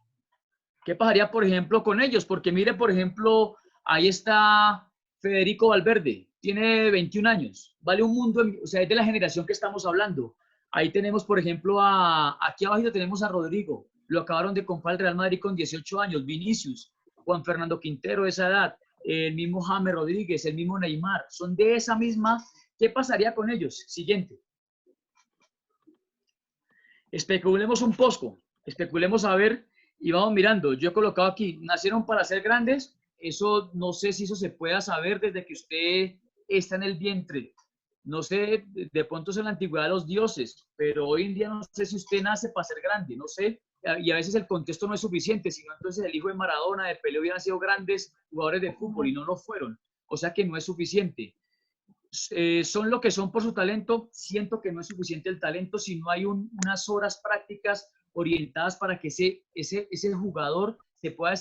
¿Qué pasaría, por ejemplo, con ellos? Porque mire, por ejemplo, ahí está Federico Valverde, tiene 21 años, vale un mundo, o sea, es de la generación que estamos hablando. Ahí tenemos, por ejemplo, aquí abajo tenemos a Rodrigo, lo acabaron de comprar el Real Madrid con 18 años, Vinicius, Juan Fernando Quintero de esa edad, el mismo James Rodríguez, el mismo Neymar, son de esa misma. ¿Qué pasaría con ellos? Siguiente. Especulemos un poco, especulemos a ver y vamos mirando. Yo he colocado aquí, nacieron para ser grandes. Eso no sé si eso se pueda saber desde que usted está en el vientre. No sé, de pronto es en la antigüedad de los dioses, pero hoy en día no sé si usted nace para ser grande, no sé. Y a veces el contexto no es suficiente, sino entonces el hijo de Maradona, de Pelé, hubieran sido grandes jugadores de fútbol y no lo fueron. O sea que no es suficiente. Son lo que son por su talento. Siento que no es suficiente el talento si no hay unas horas prácticas orientadas para que ese jugador se pueda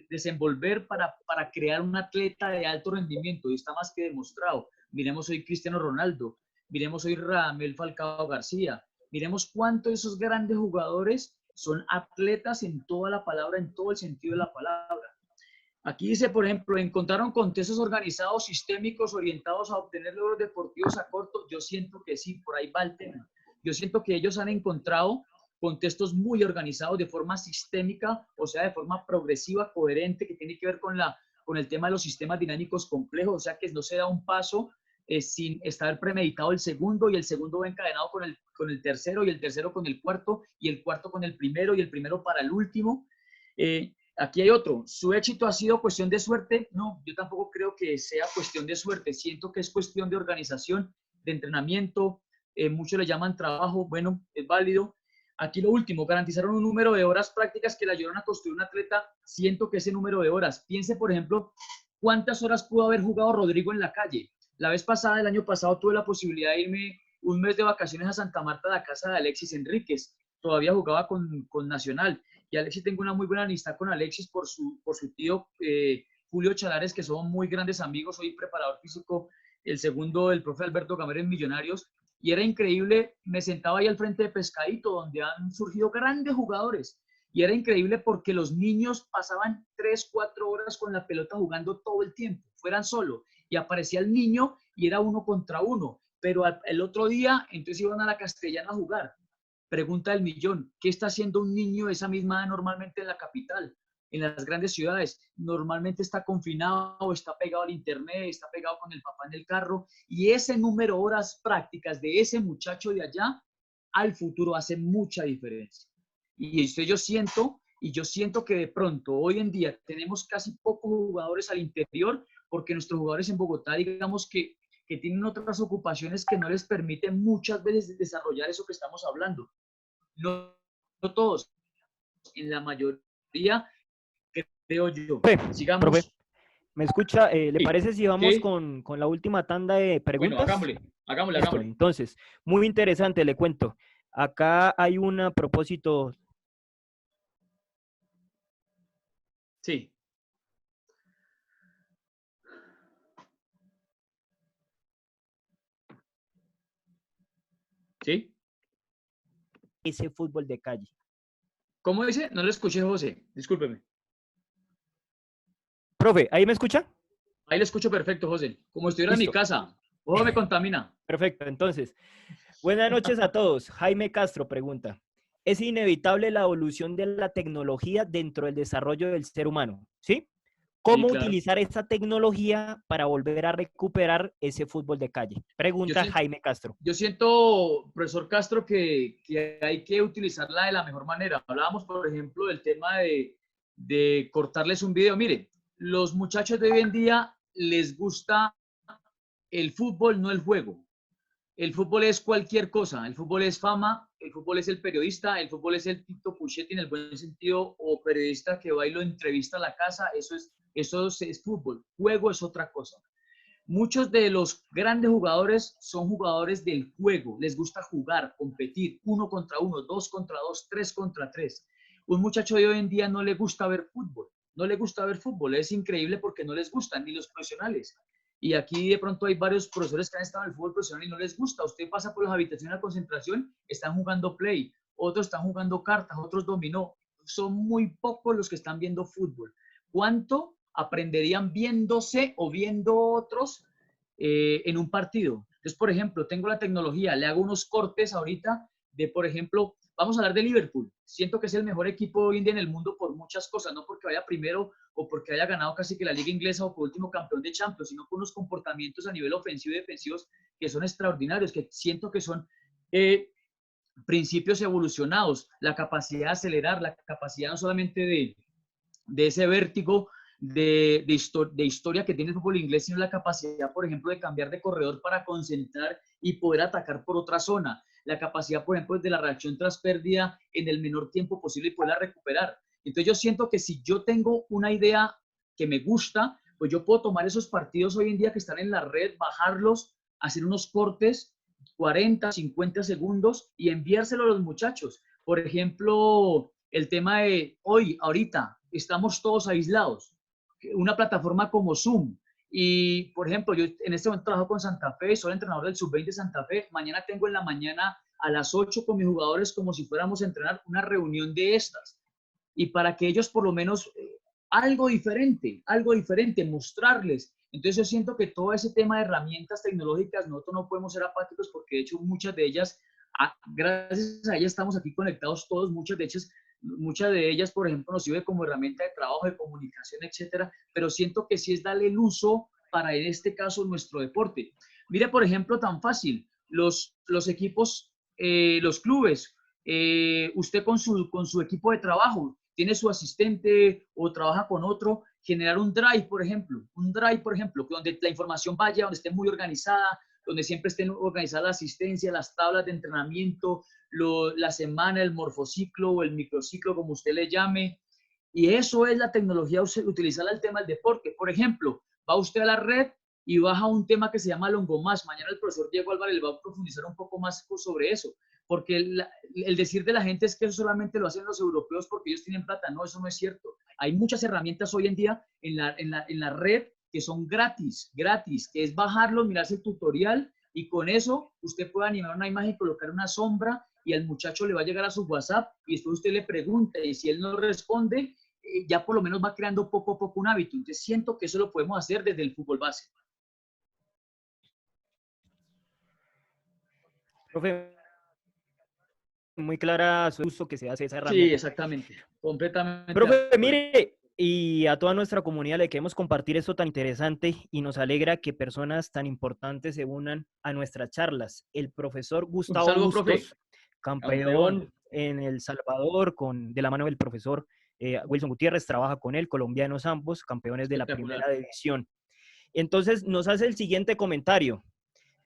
desenvolver para crear un atleta de alto rendimiento. Y está más que demostrado. Miremos hoy Cristiano Ronaldo, miremos hoy Radamel Falcao García, miremos cuántos de esos grandes jugadores son atletas en toda la palabra, en todo el sentido de la palabra. Aquí dice, por ejemplo, encontraron contextos organizados, sistémicos, orientados a obtener logros deportivos a corto. Yo siento que sí, por ahí va el tema. Yo siento que ellos han encontrado contextos muy organizados de forma sistémica, o sea, de forma progresiva, coherente, que tiene que ver con el tema de los sistemas dinámicos complejos, o sea, que no se da un paso sin estar premeditado el segundo, y el segundo va encadenado con el tercero, y el tercero con el cuarto, y el cuarto con el primero, y el primero para el último. Aquí hay otro. ¿Su éxito ha sido cuestión de suerte? No, yo tampoco creo que sea cuestión de suerte. Siento que es cuestión de organización, de entrenamiento. Muchos le llaman trabajo. Bueno, es válido. Aquí lo último, garantizaron un número de horas prácticas que le ayudaron a construir un atleta. Siento que ese número de horas. Piense, por ejemplo, cuántas horas pudo haber jugado Rodrigo en la calle. La vez pasada, el año pasado, tuve la posibilidad de irme un mes de vacaciones a Santa Marta, a la casa de Alexis Enríquez. Todavía jugaba con Nacional. Y Alexis, tengo una muy buena amistad con Alexis por su tío Julio Chalares, que son muy grandes amigos. Soy preparador físico, el segundo, el profe Alberto Gamero en Millonarios. Y era increíble, me sentaba ahí al frente de Pescadito, donde han surgido grandes jugadores. Y era increíble porque los niños pasaban 3, 4 horas con la pelota jugando todo el tiempo, fueran solo. Y aparecía el niño y era 1 contra 1. Pero el otro día, entonces iban a la Castellana a jugar. Pregunta del millón, ¿qué está haciendo un niño de esa misma edad normalmente en la capital, en las grandes ciudades? Normalmente está confinado, está pegado al internet, está pegado con el papá en el carro, y ese número de horas prácticas de ese muchacho de allá al futuro hace mucha diferencia. Y esto yo siento que de pronto hoy en día tenemos casi pocos jugadores al interior, porque nuestros jugadores en Bogotá, digamos que tienen otras ocupaciones que no les permiten muchas veces desarrollar eso que estamos hablando. No todos, en la mayoría, creo yo. Sigamos. Profe, ¿me escucha? ¿Le Sí, parece si vamos sí. con la última tanda de preguntas? Bueno, hagámosle. Listo, entonces, muy interesante, le cuento. Acá hay un propósito. Sí. ¿Sí? Ese fútbol de calle. ¿Cómo dice? No lo escuché, José. Discúlpeme. Profe, ¿ahí me escucha? Ahí le escucho perfecto, José. Como estuviera en mi Listo. casa. Ojo, me contamina. Perfecto, entonces, buenas noches a todos. Jaime Castro pregunta, ¿es inevitable la evolución de la tecnología dentro del desarrollo del ser humano? ¿Sí? Sí, ¿Cómo claro. utilizar esa tecnología para volver a recuperar ese fútbol de calle? Yo Pregunta siento, Jaime Castro. yo siento, profesor Castro, que hay que utilizarla de la mejor manera. Hablábamos, por ejemplo, del tema de cortarles un video. Mire, los muchachos de hoy en día les gusta el fútbol, no el juego. El fútbol es cualquier cosa, el fútbol es fama, el fútbol es el periodista, el fútbol es el Tito Puchetti en el buen sentido, o periodista que va y lo entrevista a la casa, eso es fútbol. Juego es otra cosa. Muchos de los grandes jugadores son jugadores del juego, les gusta jugar, competir, 1 contra 1, 2 contra 2, 3 contra 3. Un muchacho de hoy en día no le gusta ver fútbol, no le gusta ver fútbol, es increíble porque no les gustan ni los profesionales. Y aquí de pronto hay varios profesores que han estado en el fútbol profesional y no les gusta. Usted pasa por las habitaciones de concentración, están jugando play, otros están jugando cartas, otros dominó. Son muy pocos los que están viendo fútbol. ¿Cuánto aprenderían viéndose o viendo otros en un partido? Entonces, por ejemplo, tengo la tecnología, le hago unos cortes ahorita de, por ejemplo, vamos a hablar de Liverpool. Siento que es el mejor equipo hoy en día en el mundo por muchas cosas, no porque vaya primero o porque haya ganado casi que la liga inglesa o por último campeón de Champions, sino por unos comportamientos a nivel ofensivo y defensivos que son extraordinarios, que siento que son principios evolucionados, la capacidad de acelerar, la capacidad no solamente de ese vértigo de historia que tiene el fútbol inglés, sino la capacidad, por ejemplo, de cambiar de corredor para concentrar y poder atacar por otra zona. La capacidad, por ejemplo, de la reacción tras pérdida en el menor tiempo posible y poderla recuperar. Entonces yo siento que si yo tengo una idea que me gusta, pues yo puedo tomar esos partidos hoy en día que están en la red, bajarlos, hacer unos cortes, 40, 50 segundos y enviárselo a los muchachos. Por ejemplo, el tema de hoy, ahorita, estamos todos aislados. Una plataforma como Zoom. Y, por ejemplo, yo en este momento trabajo con Santa Fe, soy el entrenador del Sub-20 Santa Fe. Mañana tengo en la mañana a las 8 con mis jugadores como si fuéramos a entrenar una reunión de estas. Y para que ellos por lo menos algo diferente, mostrarles. Entonces yo siento que todo ese tema de herramientas tecnológicas, nosotros no podemos ser apáticos porque de hecho muchas de ellas, gracias a ellas estamos aquí conectados todos, muchas de ellas, por ejemplo, nos sirve como herramienta de trabajo, de comunicación, etcétera, pero siento que sí es darle el uso para, en este caso, nuestro deporte. Mire, por ejemplo, tan fácil, los equipos, los clubes, usted con su equipo de trabajo, tiene su asistente o trabaja con otro, generar un drive, por ejemplo, donde la información vaya, donde esté muy organizada, donde siempre estén organizadas la asistencia, las tablas de entrenamiento, la semana, el morfociclo o el microciclo, como usted le llame. Y eso es la tecnología, utilizarla al tema del deporte. Por ejemplo, va usted a la red y baja un tema que se llama Longomás. Mañana el profesor Diego Álvarez va a profundizar un poco más sobre eso. Porque el decir de la gente es que eso solamente lo hacen los europeos porque ellos tienen plata. No, eso no es cierto. Hay muchas herramientas hoy en día en la red que son gratis, que es bajarlo, mirarse el tutorial y con eso usted puede animar una imagen, colocar una sombra y al muchacho le va a llegar a su WhatsApp y después usted le pregunta y si él no responde, ya por lo menos va creando poco a poco un hábito. Entonces siento que eso lo podemos hacer desde el fútbol base. Profe, muy clara su uso que se hace esa Sí, herramienta. exactamente, completamente. Profe, mire, y a toda nuestra comunidad le queremos compartir esto tan interesante y nos alegra que personas tan importantes se unan a nuestras charlas. El profesor Un Gustavo saludo, profe. Bustos, campeón Campeón. en El Salvador, de la mano del profesor Wilson Gutiérrez, trabaja con él, colombianos ambos, campeones de la primera Espectacular. división. Entonces nos hace el siguiente comentario.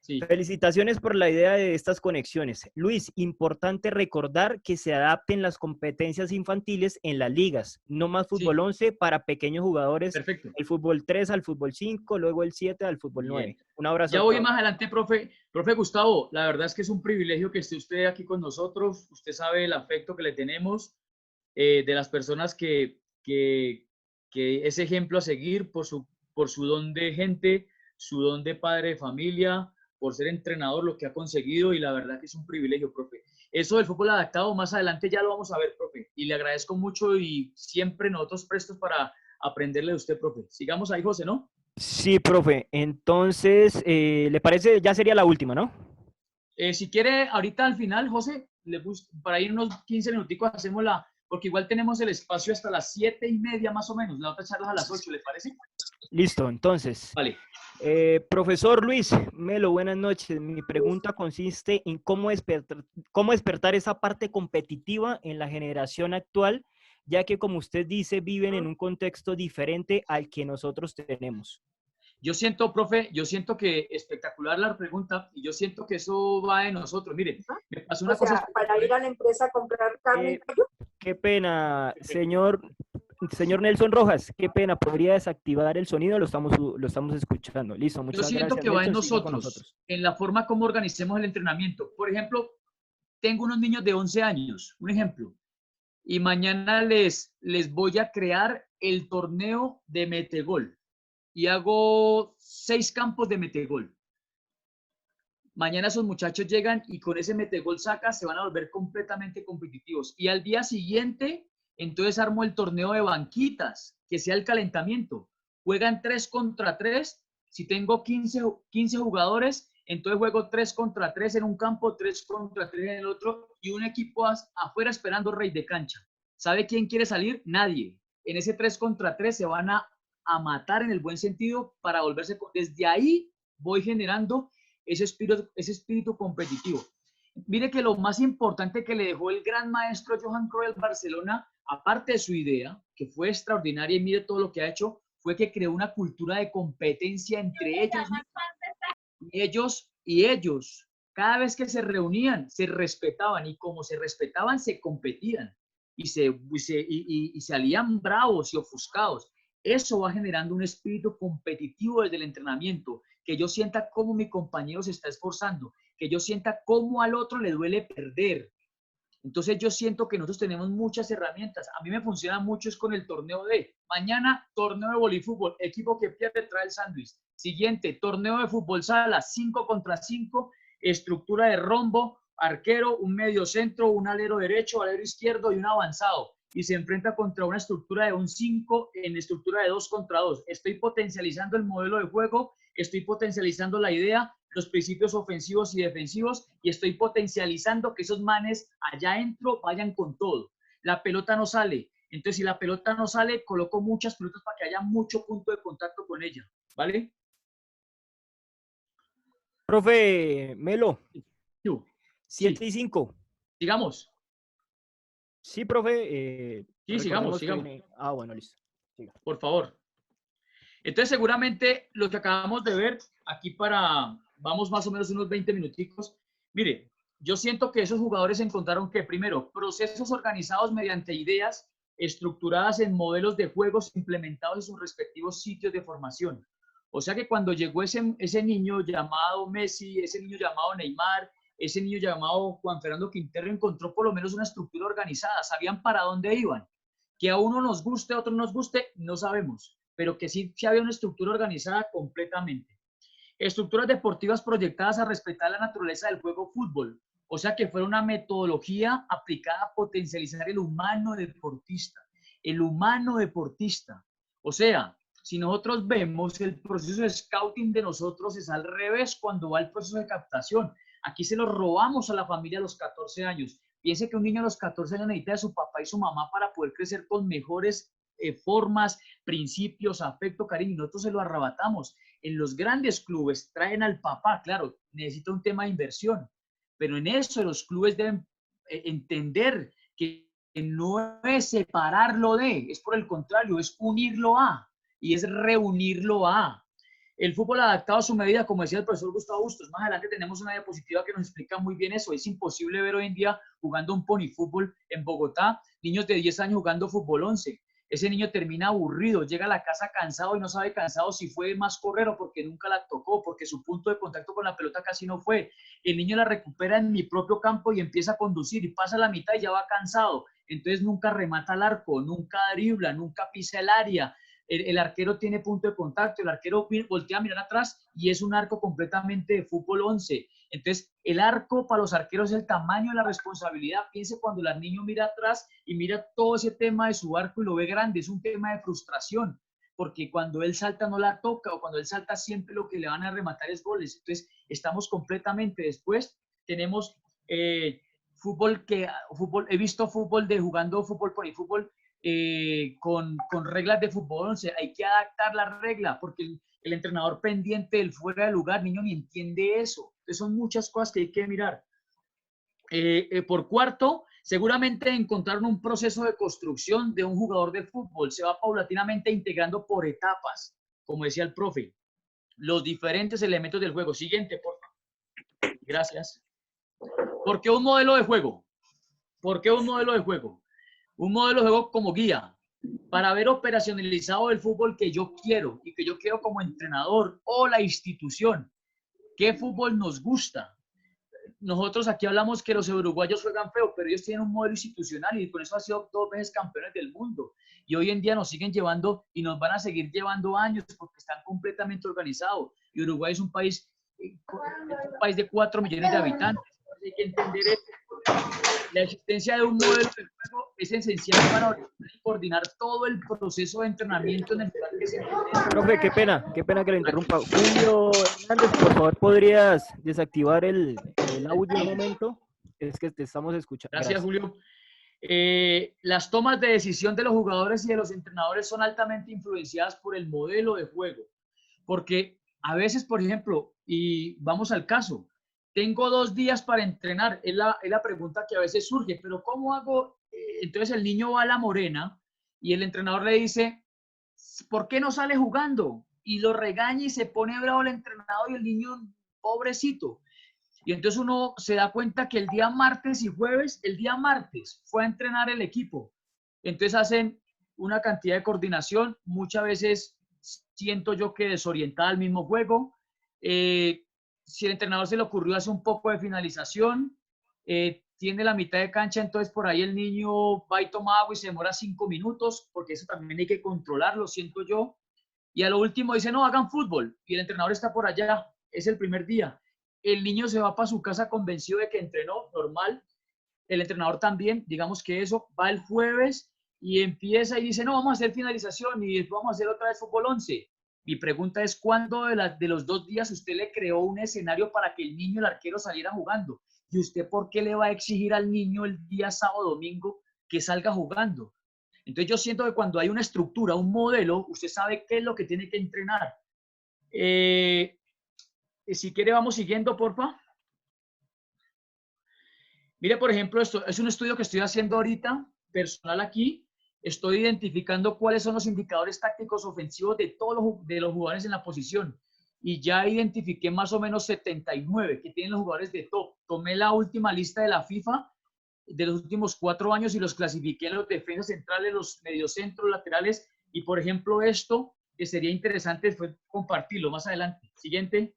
Sí. Felicitaciones por la idea de estas conexiones. Luis, importante recordar que se adapten las competencias infantiles en las ligas. No más fútbol Sí. 11 para pequeños jugadores. Perfecto. El fútbol 3 al fútbol 5, luego el 7 al fútbol 9. Bien. Un abrazo Ya a voy todos. más adelante, profe. Profe Gustavo, la verdad es que es un privilegio que esté usted aquí con nosotros. Usted sabe el afecto que le tenemos de las personas que es ejemplo a seguir por su don de gente, su don de padre de familia, por ser entrenador, lo que ha conseguido y la verdad que es un privilegio, profe. Eso del fútbol adaptado, más adelante ya lo vamos a ver, profe. Y le agradezco mucho y siempre nosotros prestos para aprenderle de usted, profe. Sigamos ahí, José, ¿no? Sí, profe. Entonces, ¿le parece? Ya sería la última, ¿no? Si quiere, ahorita al final, José, para ir unos 15 minuticos hacemos porque igual tenemos el espacio hasta las 7:30 más o menos, la otra charla es a las 8, ¿le parece? Listo, entonces. Vale. Profesor Luis Melo, buenas noches. Mi pregunta consiste en cómo despertar esa parte competitiva en la generación actual, ya que como usted dice, viven en un contexto diferente al que nosotros tenemos. Yo siento, profe, yo siento que espectacular la pregunta y yo siento que eso va de nosotros. Mire, me pasó una cosa. Para ir a la empresa a comprar carne y pollo. Qué pena, señor Nelson Rojas, qué pena, podría desactivar el sonido, lo estamos escuchando. Listo, muchas gracias. Yo siento que va en Nelson, nosotros, en la forma como organicemos el entrenamiento. Por ejemplo, tengo unos niños de 11 años, un ejemplo, y mañana les voy a crear el torneo de metegol y hago 6 campos de metegol. Mañana esos muchachos llegan y con ese metegol saca, se van a volver completamente competitivos. Y al día siguiente, entonces armo el torneo de banquitas, que sea el calentamiento. Juegan 3 contra 3. Si tengo 15 jugadores, entonces juego 3 contra 3 en un campo, 3 contra 3 en el otro, y un equipo afuera esperando rey de cancha. ¿Sabe quién quiere salir? Nadie. En ese 3 contra 3 se van a matar en el buen sentido para volverse. Desde ahí voy generando ese espíritu competitivo. Mire que lo más importante que le dejó el gran maestro Johan Cruyff al Barcelona, aparte de su idea, que fue extraordinaria y mire todo lo que ha hecho, fue que creó una cultura de competencia entre ellos. Cada vez que se reunían, se respetaban y como se respetaban, se competían y se alían bravos y ofuscados. Eso va generando un espíritu competitivo desde el entrenamiento, que yo sienta cómo mi compañero se está esforzando, que yo sienta cómo al otro le duele perder. Entonces yo siento que nosotros tenemos muchas herramientas. A mí me funciona mucho es con el torneo de mañana, torneo de voleibol, equipo que pierde trae el sándwich. Siguiente, torneo de fútbol sala, 5 contra 5, estructura de rombo, arquero, un medio centro, un alero derecho, alero izquierdo y un avanzado. Y se enfrenta contra una estructura de un 5 en estructura de 2 contra 2. Estoy potencializando el modelo de juego, estoy potencializando la idea, los principios ofensivos y defensivos y estoy potencializando que esos manes allá adentro vayan con todo. La pelota no sale. Entonces, si la pelota no sale, coloco muchas pelotas para que haya mucho punto de contacto con ella. ¿Vale? Profe Melo, 7 y 5. Sigamos. Sí, profe. Sí, sigamos. Bueno, listo. Siga. Por favor. Entonces, seguramente lo que acabamos de ver aquí vamos más o menos unos 20 minuticos. Mire, yo siento que esos jugadores encontraron que, primero, procesos organizados mediante ideas estructuradas en modelos de juegos implementados en sus respectivos sitios de formación. O sea que cuando llegó ese niño llamado Messi, ese niño llamado Neymar, ese niño llamado Juan Fernando Quintero, encontró por lo menos una estructura organizada, sabían para dónde iban. Que a uno nos guste, a otro nos guste, no sabemos, pero que sí había una estructura organizada completamente. Estructuras deportivas proyectadas a respetar la naturaleza del juego fútbol, o sea que fuera una metodología aplicada a potencializar el humano deportista. O sea, si nosotros vemos el proceso de scouting de nosotros es al revés cuando va el proceso de captación. Aquí se lo robamos a la familia a los 14 años. Piense que un niño a los 14 años necesita de su papá y su mamá para poder crecer con mejores formas, principios, afecto, cariño. Nosotros se lo arrebatamos. En los grandes clubes traen al papá, claro, necesita un tema de inversión, pero en eso los clubes deben entender que no es separarlo es por el contrario, es unirlo y es reunirlo El fútbol adaptado a su medida, como decía el profesor Gustavo Bustos, más adelante tenemos una diapositiva que nos explica muy bien eso. Es imposible ver hoy en día jugando un pony fútbol en Bogotá, niños de 10 años jugando fútbol 11. Ese niño termina aburrido, llega a la casa cansado y no sabe cansado si fue más correr o porque nunca la tocó, porque su punto de contacto con la pelota casi no fue. El niño la recupera en mi propio campo y empieza a conducir y pasa la mitad y ya va cansado. Entonces nunca remata al arco, nunca dribla, nunca pisa el área. El arquero tiene punto de contacto, el arquero voltea a mirar atrás y es un arco completamente de fútbol 11. Entonces, el arco para los arqueros es el tamaño de la responsabilidad. Piense cuando el niño mira atrás y mira todo ese tema de su arco y lo ve grande, es un tema de frustración, porque cuando él salta no la toca, o cuando él salta siempre lo que le van a rematar es goles. Entonces, estamos completamente. Después tenemos fútbol, he visto fútbol jugando fútbol por fútbol con reglas de fútbol 11. Hay que adaptar la regla, porque el entrenador pendiente del fuera de lugar, niño, ni entiende eso. Entonces, son muchas cosas que hay que mirar. Por cuarto, seguramente encontraron un proceso de construcción de un jugador de fútbol. Se va paulatinamente integrando por etapas, como decía el profe, los diferentes elementos del juego. Siguiente, por favor. Gracias. ¿Por qué un modelo de juego? ¿Por qué un modelo de juego? Un modelo de juego como guía para ver operacionalizado el fútbol que yo quiero y que yo quiero como entrenador o la institución. ¿Qué fútbol nos gusta? Nosotros aquí hablamos que los uruguayos juegan feo, pero ellos tienen un modelo institucional y con eso han sido 2 veces campeones del mundo. Y hoy en día nos siguen llevando y nos van a seguir llevando años porque están completamente organizados. Y Uruguay es un país de 4 millones de habitantes. Hay que entender esto. La existencia de un modelo de juego es esencial para coordinar todo el proceso de entrenamiento en el que se implementa. Profe, qué pena que le interrumpa. Julio Hernández, por favor, ¿podrías desactivar el audio un momento? Es que te estamos escuchando. Gracias, Julio. Las tomas de decisión de los jugadores y de los entrenadores son altamente influenciadas por el modelo de juego. Porque a veces, por ejemplo, y vamos al caso, tengo 2 días para entrenar, es la pregunta que a veces surge, pero ¿cómo hago? Entonces el niño va a la Morena y el entrenador le dice, ¿por qué no sale jugando? Y lo regaña y se pone bravo el entrenador y el niño, pobrecito. Y entonces uno se da cuenta que el día martes y jueves, el día martes fue a entrenar el equipo. Entonces hacen una cantidad de coordinación, muchas veces siento yo que desorientada al mismo juego. Si el entrenador se le ocurrió hacer un poco de finalización, tiene la mitad de cancha, entonces por ahí el niño va y toma agua y se demora 5 minutos, porque eso también hay que controlarlo, siento yo. Y a lo último dice, no, hagan fútbol. Y el entrenador está por allá, es el primer día. El niño se va para su casa convencido de que entrenó normal. El entrenador también, digamos que eso, va el jueves y empieza y dice, no, vamos a hacer finalización y vamos a hacer otra vez fútbol 11. Mi pregunta es, ¿cuándo de los 2 días usted le creó un escenario para que el niño, el arquero, saliera jugando? ¿Y usted por qué le va a exigir al niño el día sábado, domingo, que salga jugando? Entonces yo siento que cuando hay una estructura, un modelo, usted sabe qué es lo que tiene que entrenar. Si quiere, vamos siguiendo, porfa. Mire, por ejemplo, esto es un estudio que estoy haciendo ahorita, personal aquí. Estoy identificando cuáles son los indicadores tácticos ofensivos de todos los jugadores en la posición. Y ya identifiqué más o menos 79 que tienen los jugadores de top. Tomé la última lista de la FIFA de los últimos 4 años y los clasifiqué en los defensas centrales, los mediocentros, laterales. Y, por ejemplo, esto que sería interesante fue compartirlo más adelante. Siguiente.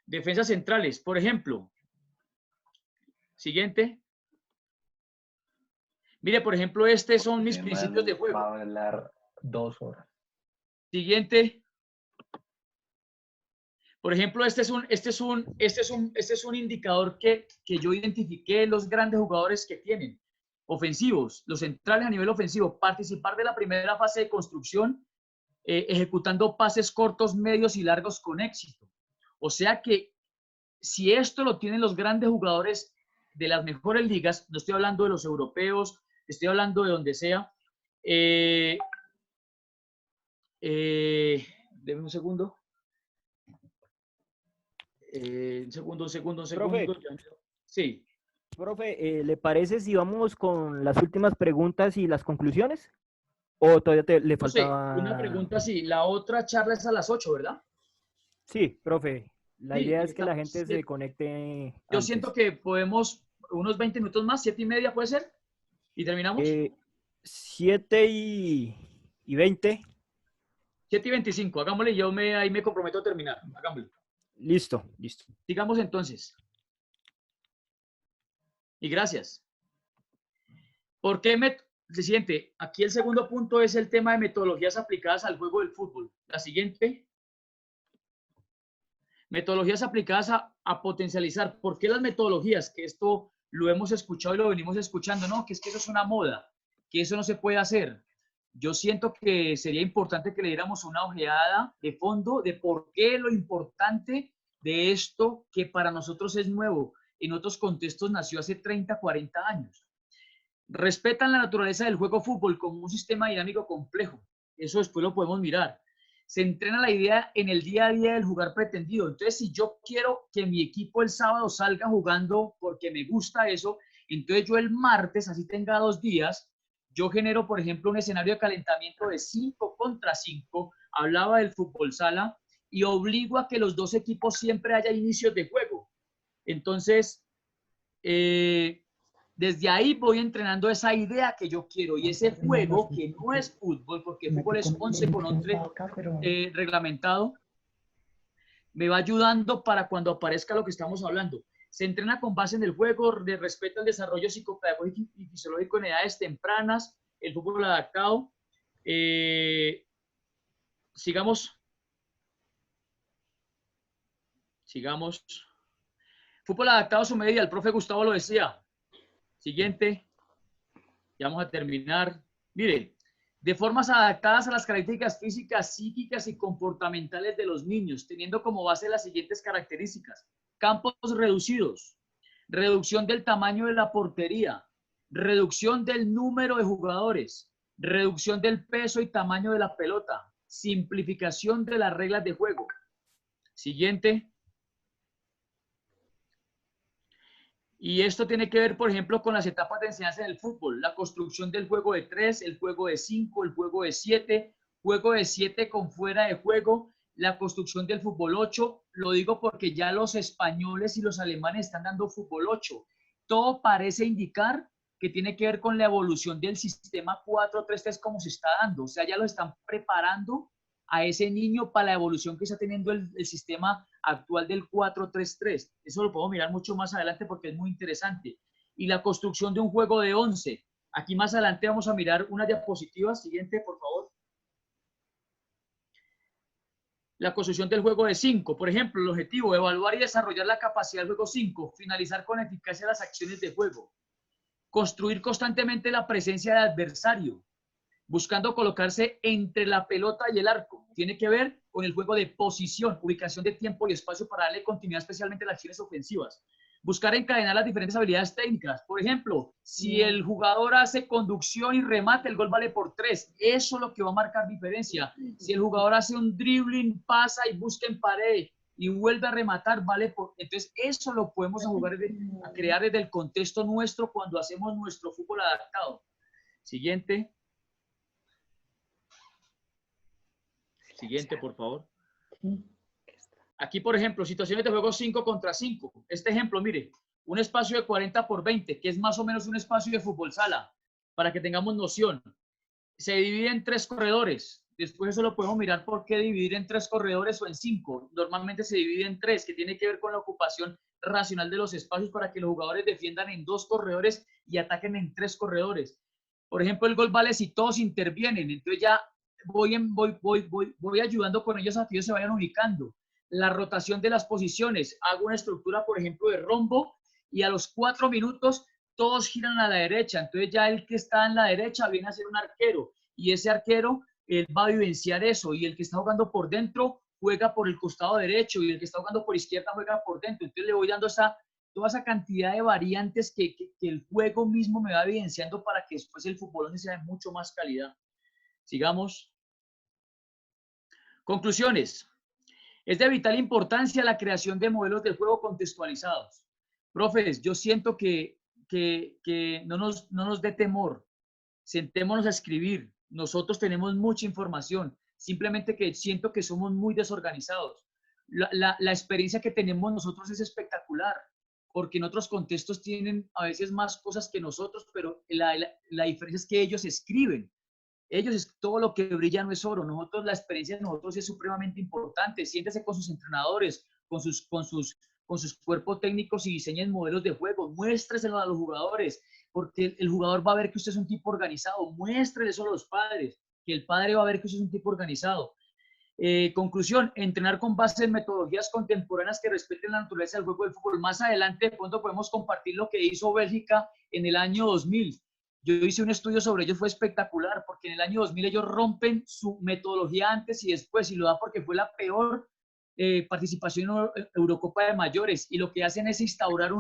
Defensas centrales, por ejemplo. Siguiente. Mire, por ejemplo, estos son mis principios de juego. Va a hablar 2 horas. Siguiente. Por ejemplo, este es un indicador que yo identifiqué los grandes jugadores que tienen. Ofensivos, los centrales a nivel ofensivo. Participar de la primera fase de construcción, ejecutando pases cortos, medios y largos con éxito. O sea que si esto lo tienen los grandes jugadores de las mejores ligas, no estoy hablando de los europeos, estoy hablando de donde sea. Deme un segundo. Un segundo. Profe. Sí. Profe, ¿le parece si vamos con las últimas preguntas y las conclusiones? ¿O todavía le faltaba? No sé, una pregunta, sí. La otra charla es a las 8, ¿verdad? Sí, profe. La Sí, idea es que la gente sí. se conecte Yo antes. siento que podemos unos 20 minutos más, 7:30 puede ser, y terminamos. 7:20. 7:25, hagámosle, ahí me comprometo a terminar, hagámosle. Listo. Sigamos entonces. Y gracias. ¿Por qué siguiente? Aquí el segundo punto es el tema de metodologías aplicadas al juego del fútbol. La siguiente. Metodologías aplicadas a potencializar. ¿Por qué las metodologías? Que esto lo hemos escuchado y lo venimos escuchando. No, que es que eso es una moda, que eso no se puede hacer. yo siento que sería importante que le diéramos una ojeada de fondo de por qué lo importante de esto que para nosotros es nuevo, en otros contextos nació hace 30, 40 años. Respetan la naturaleza del juego fútbol como un sistema dinámico complejo. Eso después lo podemos mirar. Se entrena la idea en el día a día del jugar pretendido. Entonces, si yo quiero que mi equipo el sábado salga jugando porque me gusta eso, entonces yo el martes, así tenga 2 días, yo genero, por ejemplo, un escenario de calentamiento de 5 contra 5, hablaba del fútbol sala, y obligo a que los 2 equipos siempre haya inicios de juego. Entonces, desde ahí voy entrenando esa idea que yo quiero y ese juego que no es fútbol, porque el fútbol es 11 con 11 reglamentado, me va ayudando para cuando aparezca lo que estamos hablando. Se entrena con base en el juego, de respeto al desarrollo psicopedagógico y fisiológico en edades tempranas, el fútbol adaptado. Sigamos. Fútbol adaptado a su medida, el profe Gustavo lo decía. Siguiente. Ya vamos a terminar. Miren, de formas adaptadas a las características físicas, psíquicas y comportamentales de los niños, teniendo como base las siguientes características. Campos reducidos, reducción del tamaño de la portería, reducción del número de jugadores, reducción del peso y tamaño de la pelota, simplificación de las reglas de juego. Siguiente. Y esto tiene que ver, por ejemplo, con las etapas de enseñanza en el fútbol, la construcción del juego de 3, el juego de 5, el juego de 7, juego de 7 con fuera de juego, la construcción del fútbol 8, lo digo porque ya los españoles y los alemanes están dando fútbol 8. Todo parece indicar que tiene que ver con la evolución del sistema 4-3-3 como se está dando, o sea, ya lo están preparando a ese niño para la evolución que está teniendo el sistema actual del 4-3-3. Eso lo puedo mirar mucho más adelante porque es muy interesante. Y la construcción de un juego de 11. Aquí más adelante vamos a mirar una diapositiva. Siguiente, por favor. La construcción del juego de 5. Por ejemplo, el objetivo, evaluar y desarrollar la capacidad del juego 5. Finalizar con eficacia las acciones de juego. Construir constantemente la presencia del adversario, buscando colocarse entre la pelota y el arco. Tiene que ver con el juego de posición, ubicación de tiempo y espacio para darle continuidad especialmente a las acciones ofensivas. Buscar encadenar las diferentes habilidades técnicas. Por ejemplo, si el jugador hace conducción y remate, el gol vale por 3. Eso es lo que va a marcar diferencia. Si el jugador hace un dribbling, pasa y busca en pared y vuelve a rematar, vale por... Entonces, eso lo podemos a crear desde el contexto nuestro cuando hacemos nuestro fútbol adaptado. Siguiente. Siguiente, por favor. Aquí, por ejemplo, situaciones de juego 5 contra 5. Este ejemplo, mire, un espacio de 40 por 20, que es más o menos un espacio de fútbol sala, para que tengamos noción. Se divide en 3 corredores. Después eso lo podemos mirar por qué dividir en 3 corredores o en 5. Normalmente se divide en 3, que tiene que ver con la ocupación racional de los espacios para que los jugadores defiendan en 2 corredores y ataquen en 3 corredores. Por ejemplo, el gol vale si todos intervienen. Entonces ya voy ayudando con ellos a que ellos se vayan ubicando. La rotación de las posiciones. Hago una estructura, por ejemplo, de rombo y a los 4 minutos todos giran a la derecha. Entonces ya el que está en la derecha viene a ser un arquero y ese arquero él va a vivenciar eso y el que está jugando por dentro juega por el costado derecho y el que está jugando por izquierda juega por dentro. Entonces le voy dando toda esa cantidad de variantes que el juego mismo me va evidenciando para que después el fútbol sea de mucho más calidad. Sigamos. Conclusiones. Es de vital importancia la creación de modelos de juego contextualizados. Profes, yo siento que no nos dé temor. Sentémonos a escribir. Nosotros tenemos mucha información. Simplemente que siento que somos muy desorganizados. La experiencia que tenemos nosotros es espectacular, porque en otros contextos tienen a veces más cosas que nosotros, pero la diferencia es que ellos escriben. Ellos, todo lo que brilla no es oro. Nosotros, la experiencia de nosotros es supremamente importante. Siéntese con sus entrenadores, con sus cuerpos técnicos y diseñen modelos de juego. Muéstreselo a los jugadores, porque el jugador va a ver que usted es un tipo organizado. Muéstrele eso a los padres, que el padre va a ver que usted es un tipo organizado. Conclusión, entrenar con base en metodologías contemporáneas que respeten la naturaleza del juego del fútbol. Más adelante, de pronto podemos compartir lo que hizo Bélgica en el año 2000. Yo hice un estudio sobre ellos, fue espectacular, porque en el año 2000 ellos rompen su metodología antes y después, y lo da porque fue la peor participación en Eurocopa de mayores, y lo que hacen es instaurar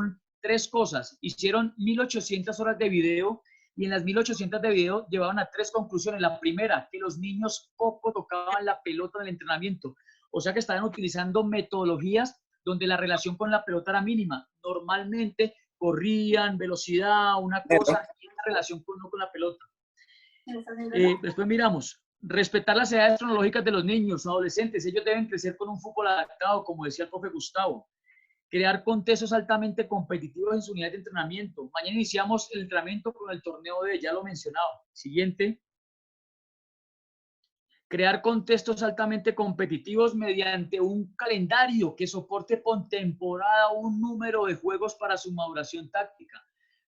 tres cosas. Hicieron 1800 horas de video, y en las 1800 de video llevaban a tres conclusiones. La primera, que los niños poco tocaban la pelota en el entrenamiento, o sea que estaban utilizando metodologías donde la relación con la pelota era mínima. Normalmente corrían, velocidad, una cosa, y una relación con la pelota. Después miramos, respetar las edades cronológicas de los niños, adolescentes. Ellos deben crecer con un fútbol adaptado, como decía el profe Gustavo. Crear contextos altamente competitivos en su unidad de entrenamiento. Mañana iniciamos el entrenamiento con el torneo de, ya lo mencionaba. Siguiente. Crear contextos altamente competitivos mediante un calendario que soporte por temporada un número de juegos para su maduración táctica.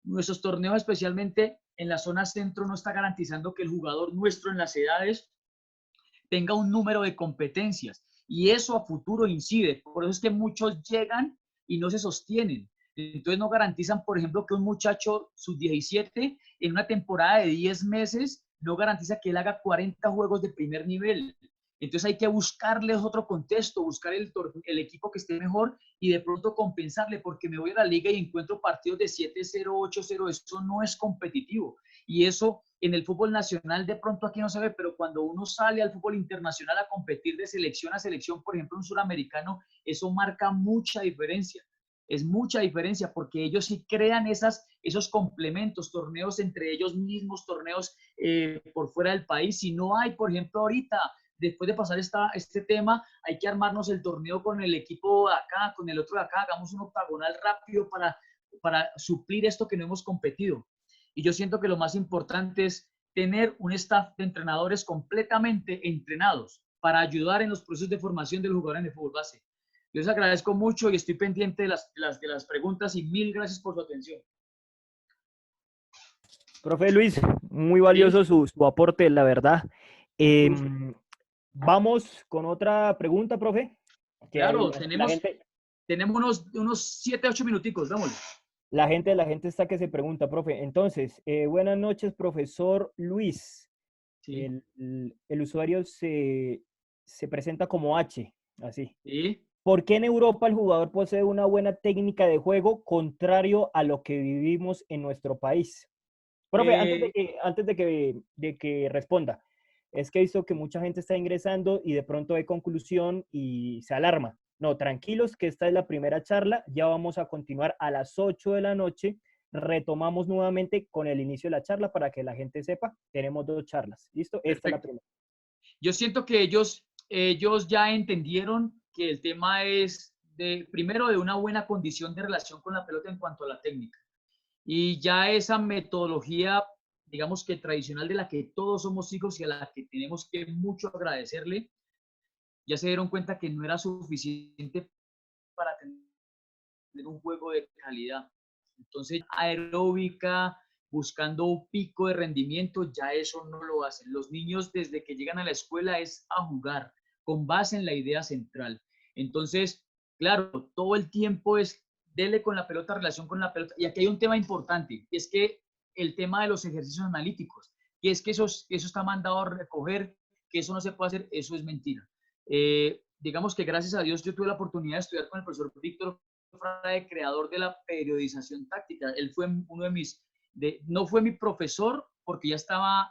Nuestros torneos, especialmente en la zona centro, no está garantizando que el jugador nuestro en las edades tenga un número de competencias, y eso a futuro incide. Por eso es que muchos llegan y no se sostienen. Entonces no garantizan, por ejemplo, que un muchacho sub-17 en una temporada de 10 meses no garantiza que él haga 40 juegos de primer nivel. Entonces hay que buscarles otro contexto, buscar el equipo que esté mejor y de pronto compensarle, porque me voy a la liga y encuentro partidos de 7-0, 8-0, eso no es competitivo. Y eso en el fútbol nacional de pronto aquí no se ve, pero cuando uno sale al fútbol internacional a competir de selección a selección, por ejemplo un suramericano, eso marca mucha diferencia. Es mucha diferencia, porque ellos sí crean esos complementos, torneos entre ellos mismos, torneos por fuera del país. Si no hay, por ejemplo, ahorita, después de pasar este tema, hay que armarnos el torneo con el equipo de acá, con el otro de acá, hagamos un octagonal rápido para suplir esto que no hemos competido. Y yo siento que lo más importante es tener un staff de entrenadores completamente entrenados para ayudar en los procesos de formación del jugador en el fútbol base. Yo les agradezco mucho y estoy pendiente de las preguntas, y mil gracias por su atención. Profe Luis, muy valioso su aporte, la verdad. Vamos con otra pregunta, profe. Claro, tenemos unos 7, 8 minuticos, dámosle. La gente está que se pregunta, profe. Entonces, buenas noches, profesor Luis. Sí. El usuario se presenta como H, así. Sí. ¿Por qué en Europa el jugador posee una buena técnica de juego contrario a lo que vivimos en nuestro país? Profe, antes de que responda, es que he visto que mucha gente está ingresando y de pronto hay conclusión y se alarma. No, tranquilos, que esta es la primera charla. Ya vamos a continuar a las 8 de la noche. Retomamos nuevamente con el inicio de la charla para que la gente sepa. Tenemos 2 charlas. ¿Listo? Perfecto. Esta es la primera. Yo siento que ellos ya entendieron que el tema es primero de una buena condición de relación con la pelota en cuanto a la técnica. Y ya esa metodología, digamos que tradicional, de la que todos somos hijos y a la que tenemos que mucho agradecerle, ya se dieron cuenta que no era suficiente para tener un juego de calidad. Entonces, aeróbica, buscando un pico de rendimiento, ya eso no lo hacen. Los niños desde que llegan a la escuela es a jugar, con base en la idea central. Entonces, claro, todo el tiempo es dele con la pelota, relación con la pelota. Y aquí hay un tema importante, y es que el tema de los ejercicios analíticos, y es que eso está mandado a recoger, que eso no se puede hacer, eso es mentira. Digamos que gracias a Dios yo tuve la oportunidad de estudiar con el profesor Víctor Frade, creador de la periodización táctica. Él fue uno de mis, no fue mi profesor porque ya estaba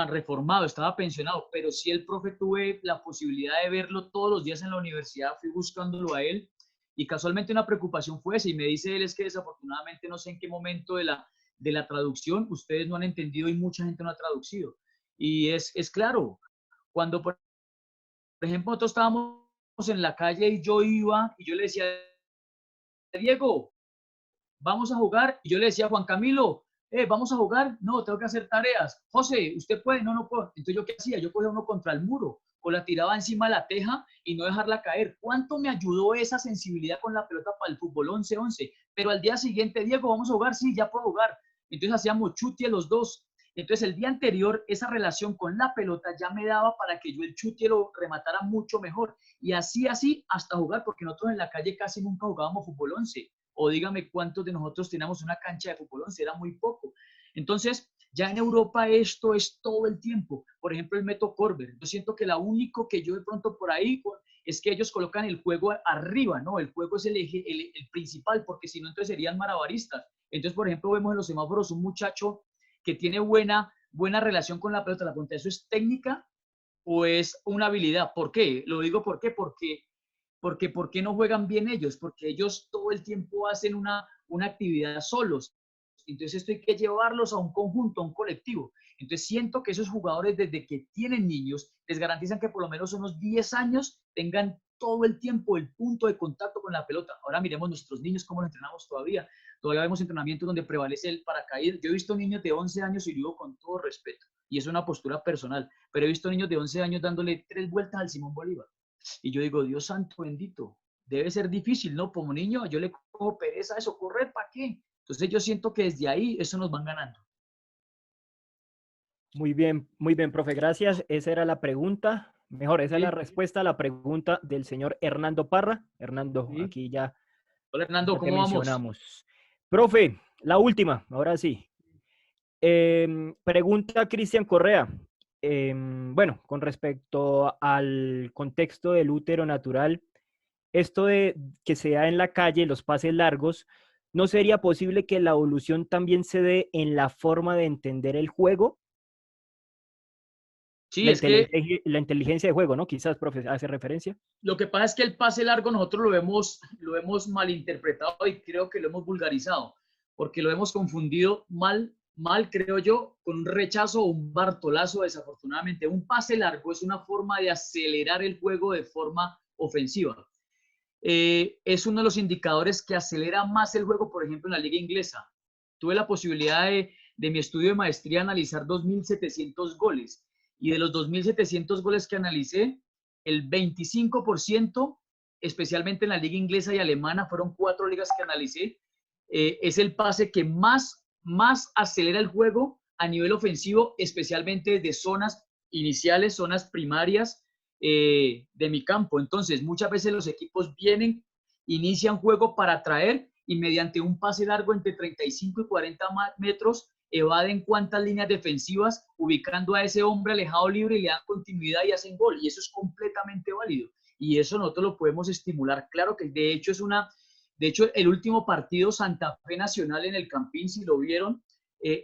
reformado, estaba pensionado, pero sí el profe tuve la posibilidad de verlo todos los días en la universidad, fui buscándolo a él, y casualmente una preocupación fue esa, y me dice él, es que desafortunadamente no sé en qué momento de la traducción ustedes no han entendido y mucha gente no ha traducido. Y es claro, cuando por ejemplo nosotros estábamos en la calle y yo iba y yo le decía, Diego, vamos a jugar, y yo le decía a Juan Camilo, vamos a jugar, no, tengo que hacer tareas. José, ¿usted puede? No, no puedo. Entonces, ¿yo qué hacía? Yo cogía uno contra el muro o la tiraba encima de la teja y no dejarla caer. ¿Cuánto me ayudó esa sensibilidad con la pelota para el fútbol 11-11? Pero al día siguiente, Diego, ¿vamos a jugar? Sí, ya puedo jugar. Entonces hacíamos chute los dos. Entonces el día anterior esa relación con la pelota ya me daba para que yo el chute lo rematara mucho mejor. Y así hasta jugar, porque nosotros en la calle casi nunca jugábamos fútbol 11. o dígame cuántos de nosotros teníamos una cancha de fútbol 11, era muy poco. Entonces, ya en Europa esto es todo el tiempo. Por ejemplo, el método Corber. Yo siento que lo único que yo de pronto por ahí es que ellos colocan el juego arriba, ¿no? El juego es el eje, el principal, porque si no, entonces serían malabaristas. Entonces, por ejemplo, vemos en los semáforos un muchacho que tiene buena relación con la pelota. La pregunta, ¿eso es técnica o es una habilidad? ¿Por qué? Lo digo ¿por qué? Porque ¿por qué no juegan bien ellos? Porque ellos todo el tiempo hacen una actividad solos. Entonces esto hay que llevarlos a un conjunto, a un colectivo. Entonces siento que esos jugadores desde que tienen niños les garantizan que por lo menos unos 10 años tengan todo el tiempo el punto de contacto con la pelota. Ahora miremos nuestros niños cómo los entrenamos todavía. Todavía vemos entrenamientos donde prevalece el paracaídas. Yo he visto niños de 11 años y lo digo con todo respeto, y es una postura personal, pero he visto niños de 11 años dándole 3 vueltas al Simón Bolívar. Y yo digo, Dios santo bendito, debe ser difícil, ¿no? Como niño, yo le cojo pereza a eso, ¿correr para qué? Entonces yo siento que desde ahí eso nos van ganando. Muy bien, profe, gracias. Esa era la pregunta, mejor, esa es la respuesta a la pregunta del señor Hernando Parra. Hernando, Sí. aquí ya, Hola Hernando, ya te ¿cómo vamos? mencionamos. Profe, la última, ahora sí. Pregunta Cristian Correa. Bueno, con respecto al contexto del útero natural, esto de que se da en la calle, los pases largos, ¿no sería posible que la evolución también se dé en la forma de entender el juego? Sí, es que La inteligencia de juego, ¿no? Quizás, profe, hace referencia. lo que pasa es que el pase largo nosotros lo hemos malinterpretado y creo que lo hemos vulgarizado, porque lo hemos confundido mal, creo yo, con un rechazo o un bartolazo, desafortunadamente. Un pase largo es una forma de acelerar el juego de forma ofensiva. Es uno de los indicadores que acelera más el juego, por ejemplo, en la liga inglesa. Tuve la posibilidad de mi estudio de maestría analizar 2.700 goles, y de los 2.700 goles que analicé, el 25%, especialmente en la liga inglesa y alemana, fueron 4 ligas que analicé, es el pase que más acelera el juego a nivel ofensivo, especialmente de zonas iniciales, zonas primarias de mi campo. Entonces, muchas veces los equipos inician juego para atraer, y mediante un pase largo entre 35 y 40 metros, evaden cuantas líneas defensivas, ubicando a ese hombre alejado libre y le dan continuidad y hacen gol. Y eso es completamente válido. Y eso nosotros lo podemos estimular. Claro que de hecho el último partido Santa Fe Nacional en el Campín, si lo vieron,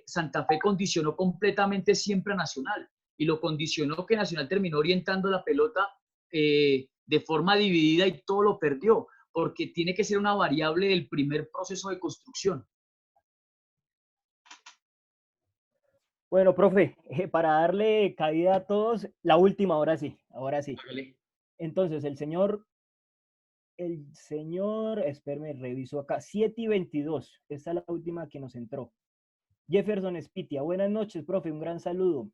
Santa Fe condicionó completamente siempre a Nacional. Y lo condicionó que Nacional terminó orientando la pelota de forma dividida y todo lo perdió, porque tiene que ser una variable del primer proceso de construcción. Bueno, profe, para darle cabida a todos, la última, ahora sí. Hágale. Entonces, el señor, espérame, reviso acá, 7:22, esta es la última que nos entró. Jefferson Spitia, buenas noches, profe, un gran saludo.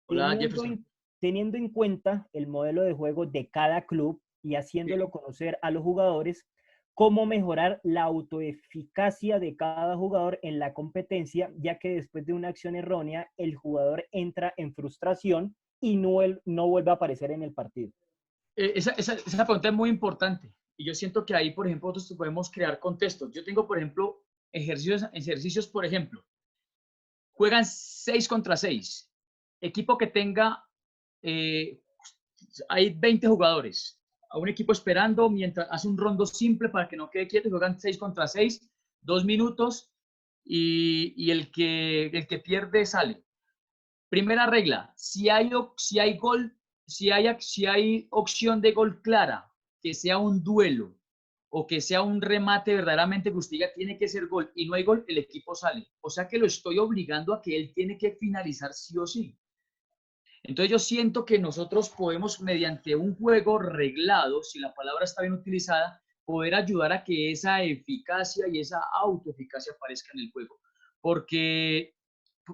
Hola, Jefferson. Teniendo en cuenta el modelo de juego de cada club y haciéndolo conocer a los jugadores, ¿cómo mejorar la autoeficacia de cada jugador en la competencia, ya que después de una acción errónea, el jugador entra en frustración y no vuelve a aparecer en el partido? Esa pregunta es muy importante, y yo siento que ahí, por ejemplo, nosotros podemos crear contextos. Yo tengo, por ejemplo, ejercicios, por ejemplo, juegan 6 contra 6. Equipo que tenga, hay 20 jugadores, a un equipo esperando mientras hace un rondo simple para que no quede quieto, y juegan 6 contra 6, 2 minutos, y el que pierde sale. Primera regla, si hay opción de gol clara, que sea un duelo o que sea un remate verdaderamente que usted diga tiene que ser gol y no hay gol, el equipo sale. O sea que lo estoy obligando a que él tiene que finalizar sí o sí. Entonces yo siento que nosotros podemos, mediante un juego reglado, si la palabra está bien utilizada, poder ayudar a que esa eficacia y esa autoeficacia aparezca en el juego. Porque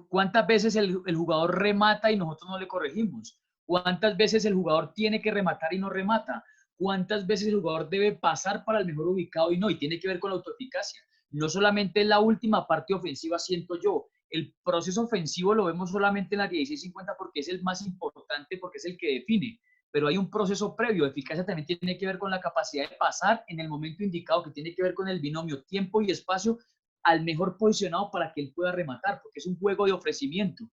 ¿cuántas veces el jugador remata y nosotros no le corregimos? ¿Cuántas veces el jugador tiene que rematar y no remata? ¿Cuántas veces el jugador debe pasar para el mejor ubicado y no? Y tiene que ver con la autoeficacia. No solamente la última parte ofensiva, siento yo. El proceso ofensivo lo vemos solamente en la 16-50 porque es el más importante, porque es el que define. pero hay un proceso previo. Eficacia también tiene que ver con la capacidad de pasar en el momento indicado, que tiene que ver con el binomio tiempo y espacio al mejor posicionado para que él pueda rematar, porque es un juego de ofrecimiento.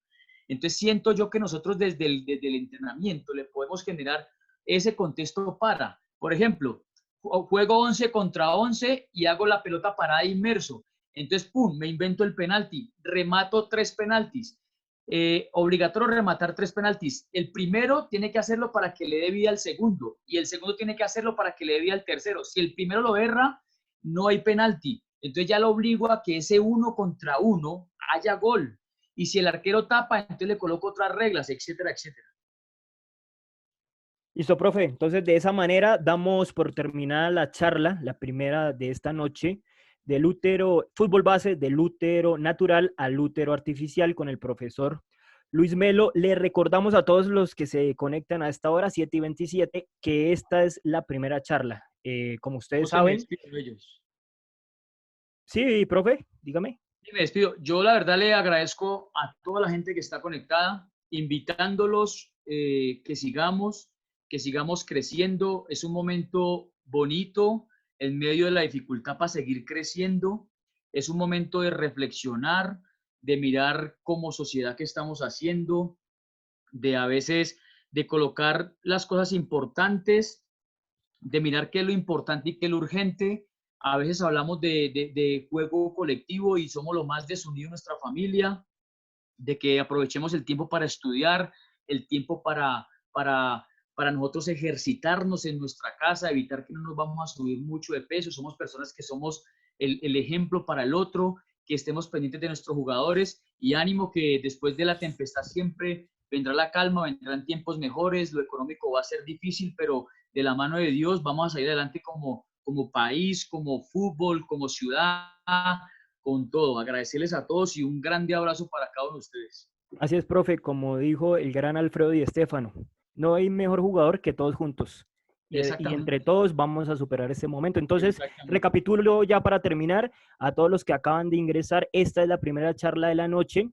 Entonces siento yo que nosotros desde el entrenamiento le podemos generar ese contexto para, por ejemplo, juego 11 contra 11 y hago la pelota parada inmerso. Entonces, pum, me invento el penalti, remato 3 penaltis. Obligatorio rematar 3 penaltis. El primero tiene que hacerlo para que le dé vida al segundo y el segundo tiene que hacerlo para que le dé vida al tercero. Si el primero lo erra, no hay penalti. Entonces ya lo obligo a que ese 1 contra 1 haya gol. Y si el arquero tapa, entonces le coloco otras reglas, etcétera, etcétera. Listo, profe. Entonces, de esa manera damos por terminada la charla, la primera de esta noche, del útero, fútbol base del útero natural al útero artificial con el profesor Luis Melo. Le recordamos a todos los que se conectan a esta hora, 7:27, que esta es la primera charla. Como ustedes José, me saben. despido de ellos. Sí, profe, dígame. Sí, me despido. Yo la verdad le agradezco a toda la gente que está conectada, invitándolos que sigamos creciendo. Es un momento bonito en medio de la dificultad para seguir creciendo. Es un momento de reflexionar, de mirar como sociedad qué estamos haciendo, de a veces de colocar las cosas importantes, de mirar qué es lo importante y qué es lo urgente. A veces hablamos de juego colectivo y somos lo más desunido en nuestra familia, de que aprovechemos el tiempo para estudiar, el tiempo para nosotros ejercitarnos en nuestra casa, evitar que no nos vamos a subir mucho de peso. Somos personas que somos el ejemplo para el otro, que estemos pendientes de nuestros jugadores y ánimo que después de la tempestad siempre vendrá la calma, vendrán tiempos mejores, lo económico va a ser difícil, pero de la mano de Dios vamos a salir adelante como país, como fútbol, como ciudad, con todo. Agradecerles a todos y un grande abrazo para cada uno de ustedes. Así es, profe, como dijo el gran Alfredo Di Stéfano, no hay mejor jugador que todos juntos. Y entre todos vamos a superar este momento. Entonces, recapitulo ya para terminar, a todos los que acaban de ingresar, esta es la primera charla de la noche.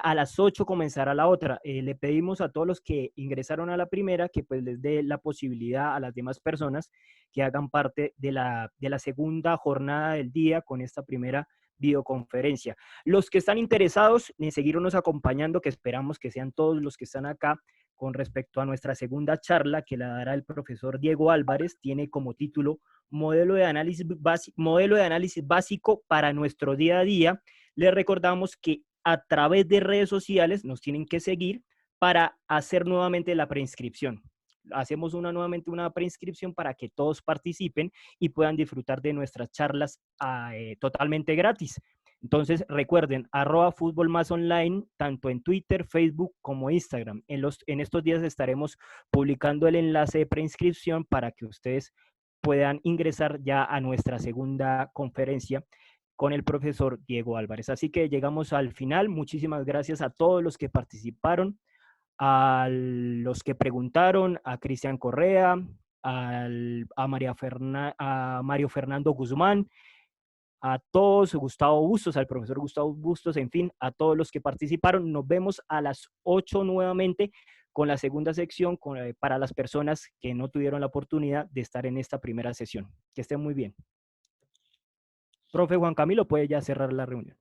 A las 8 comenzará la otra. Le pedimos a todos los que ingresaron a la primera que pues les dé la posibilidad a las demás personas que hagan parte de la segunda jornada del día con esta primera videoconferencia. Los que están interesados en seguirnos acompañando, que esperamos que sean todos los que están acá, con respecto a nuestra segunda charla que la dará el profesor Diego Álvarez, tiene como título modelo de análisis básico para nuestro día a día. Les recordamos que a través de redes sociales nos tienen que seguir para hacer nuevamente la preinscripción. Hacemos nuevamente una preinscripción para que todos participen y puedan disfrutar de nuestras charlas totalmente gratis. Entonces, recuerden, @futbolmasonline, tanto en Twitter, Facebook como Instagram. En estos días estaremos publicando el enlace de preinscripción para que ustedes puedan ingresar ya a nuestra segunda conferencia con el profesor Diego Álvarez. Así que llegamos al final. Muchísimas gracias a todos los que participaron, a los que preguntaron, a Cristian Correa, a Mario Fernando Guzmán, a todos, Gustavo Bustos, al profesor Gustavo Bustos, en fin, a todos los que participaron. Nos vemos a las 8 nuevamente con la segunda sección para las personas que no tuvieron la oportunidad de estar en esta primera sesión. Que estén muy bien. Profe Juan Camilo, puede ya cerrar la reunión.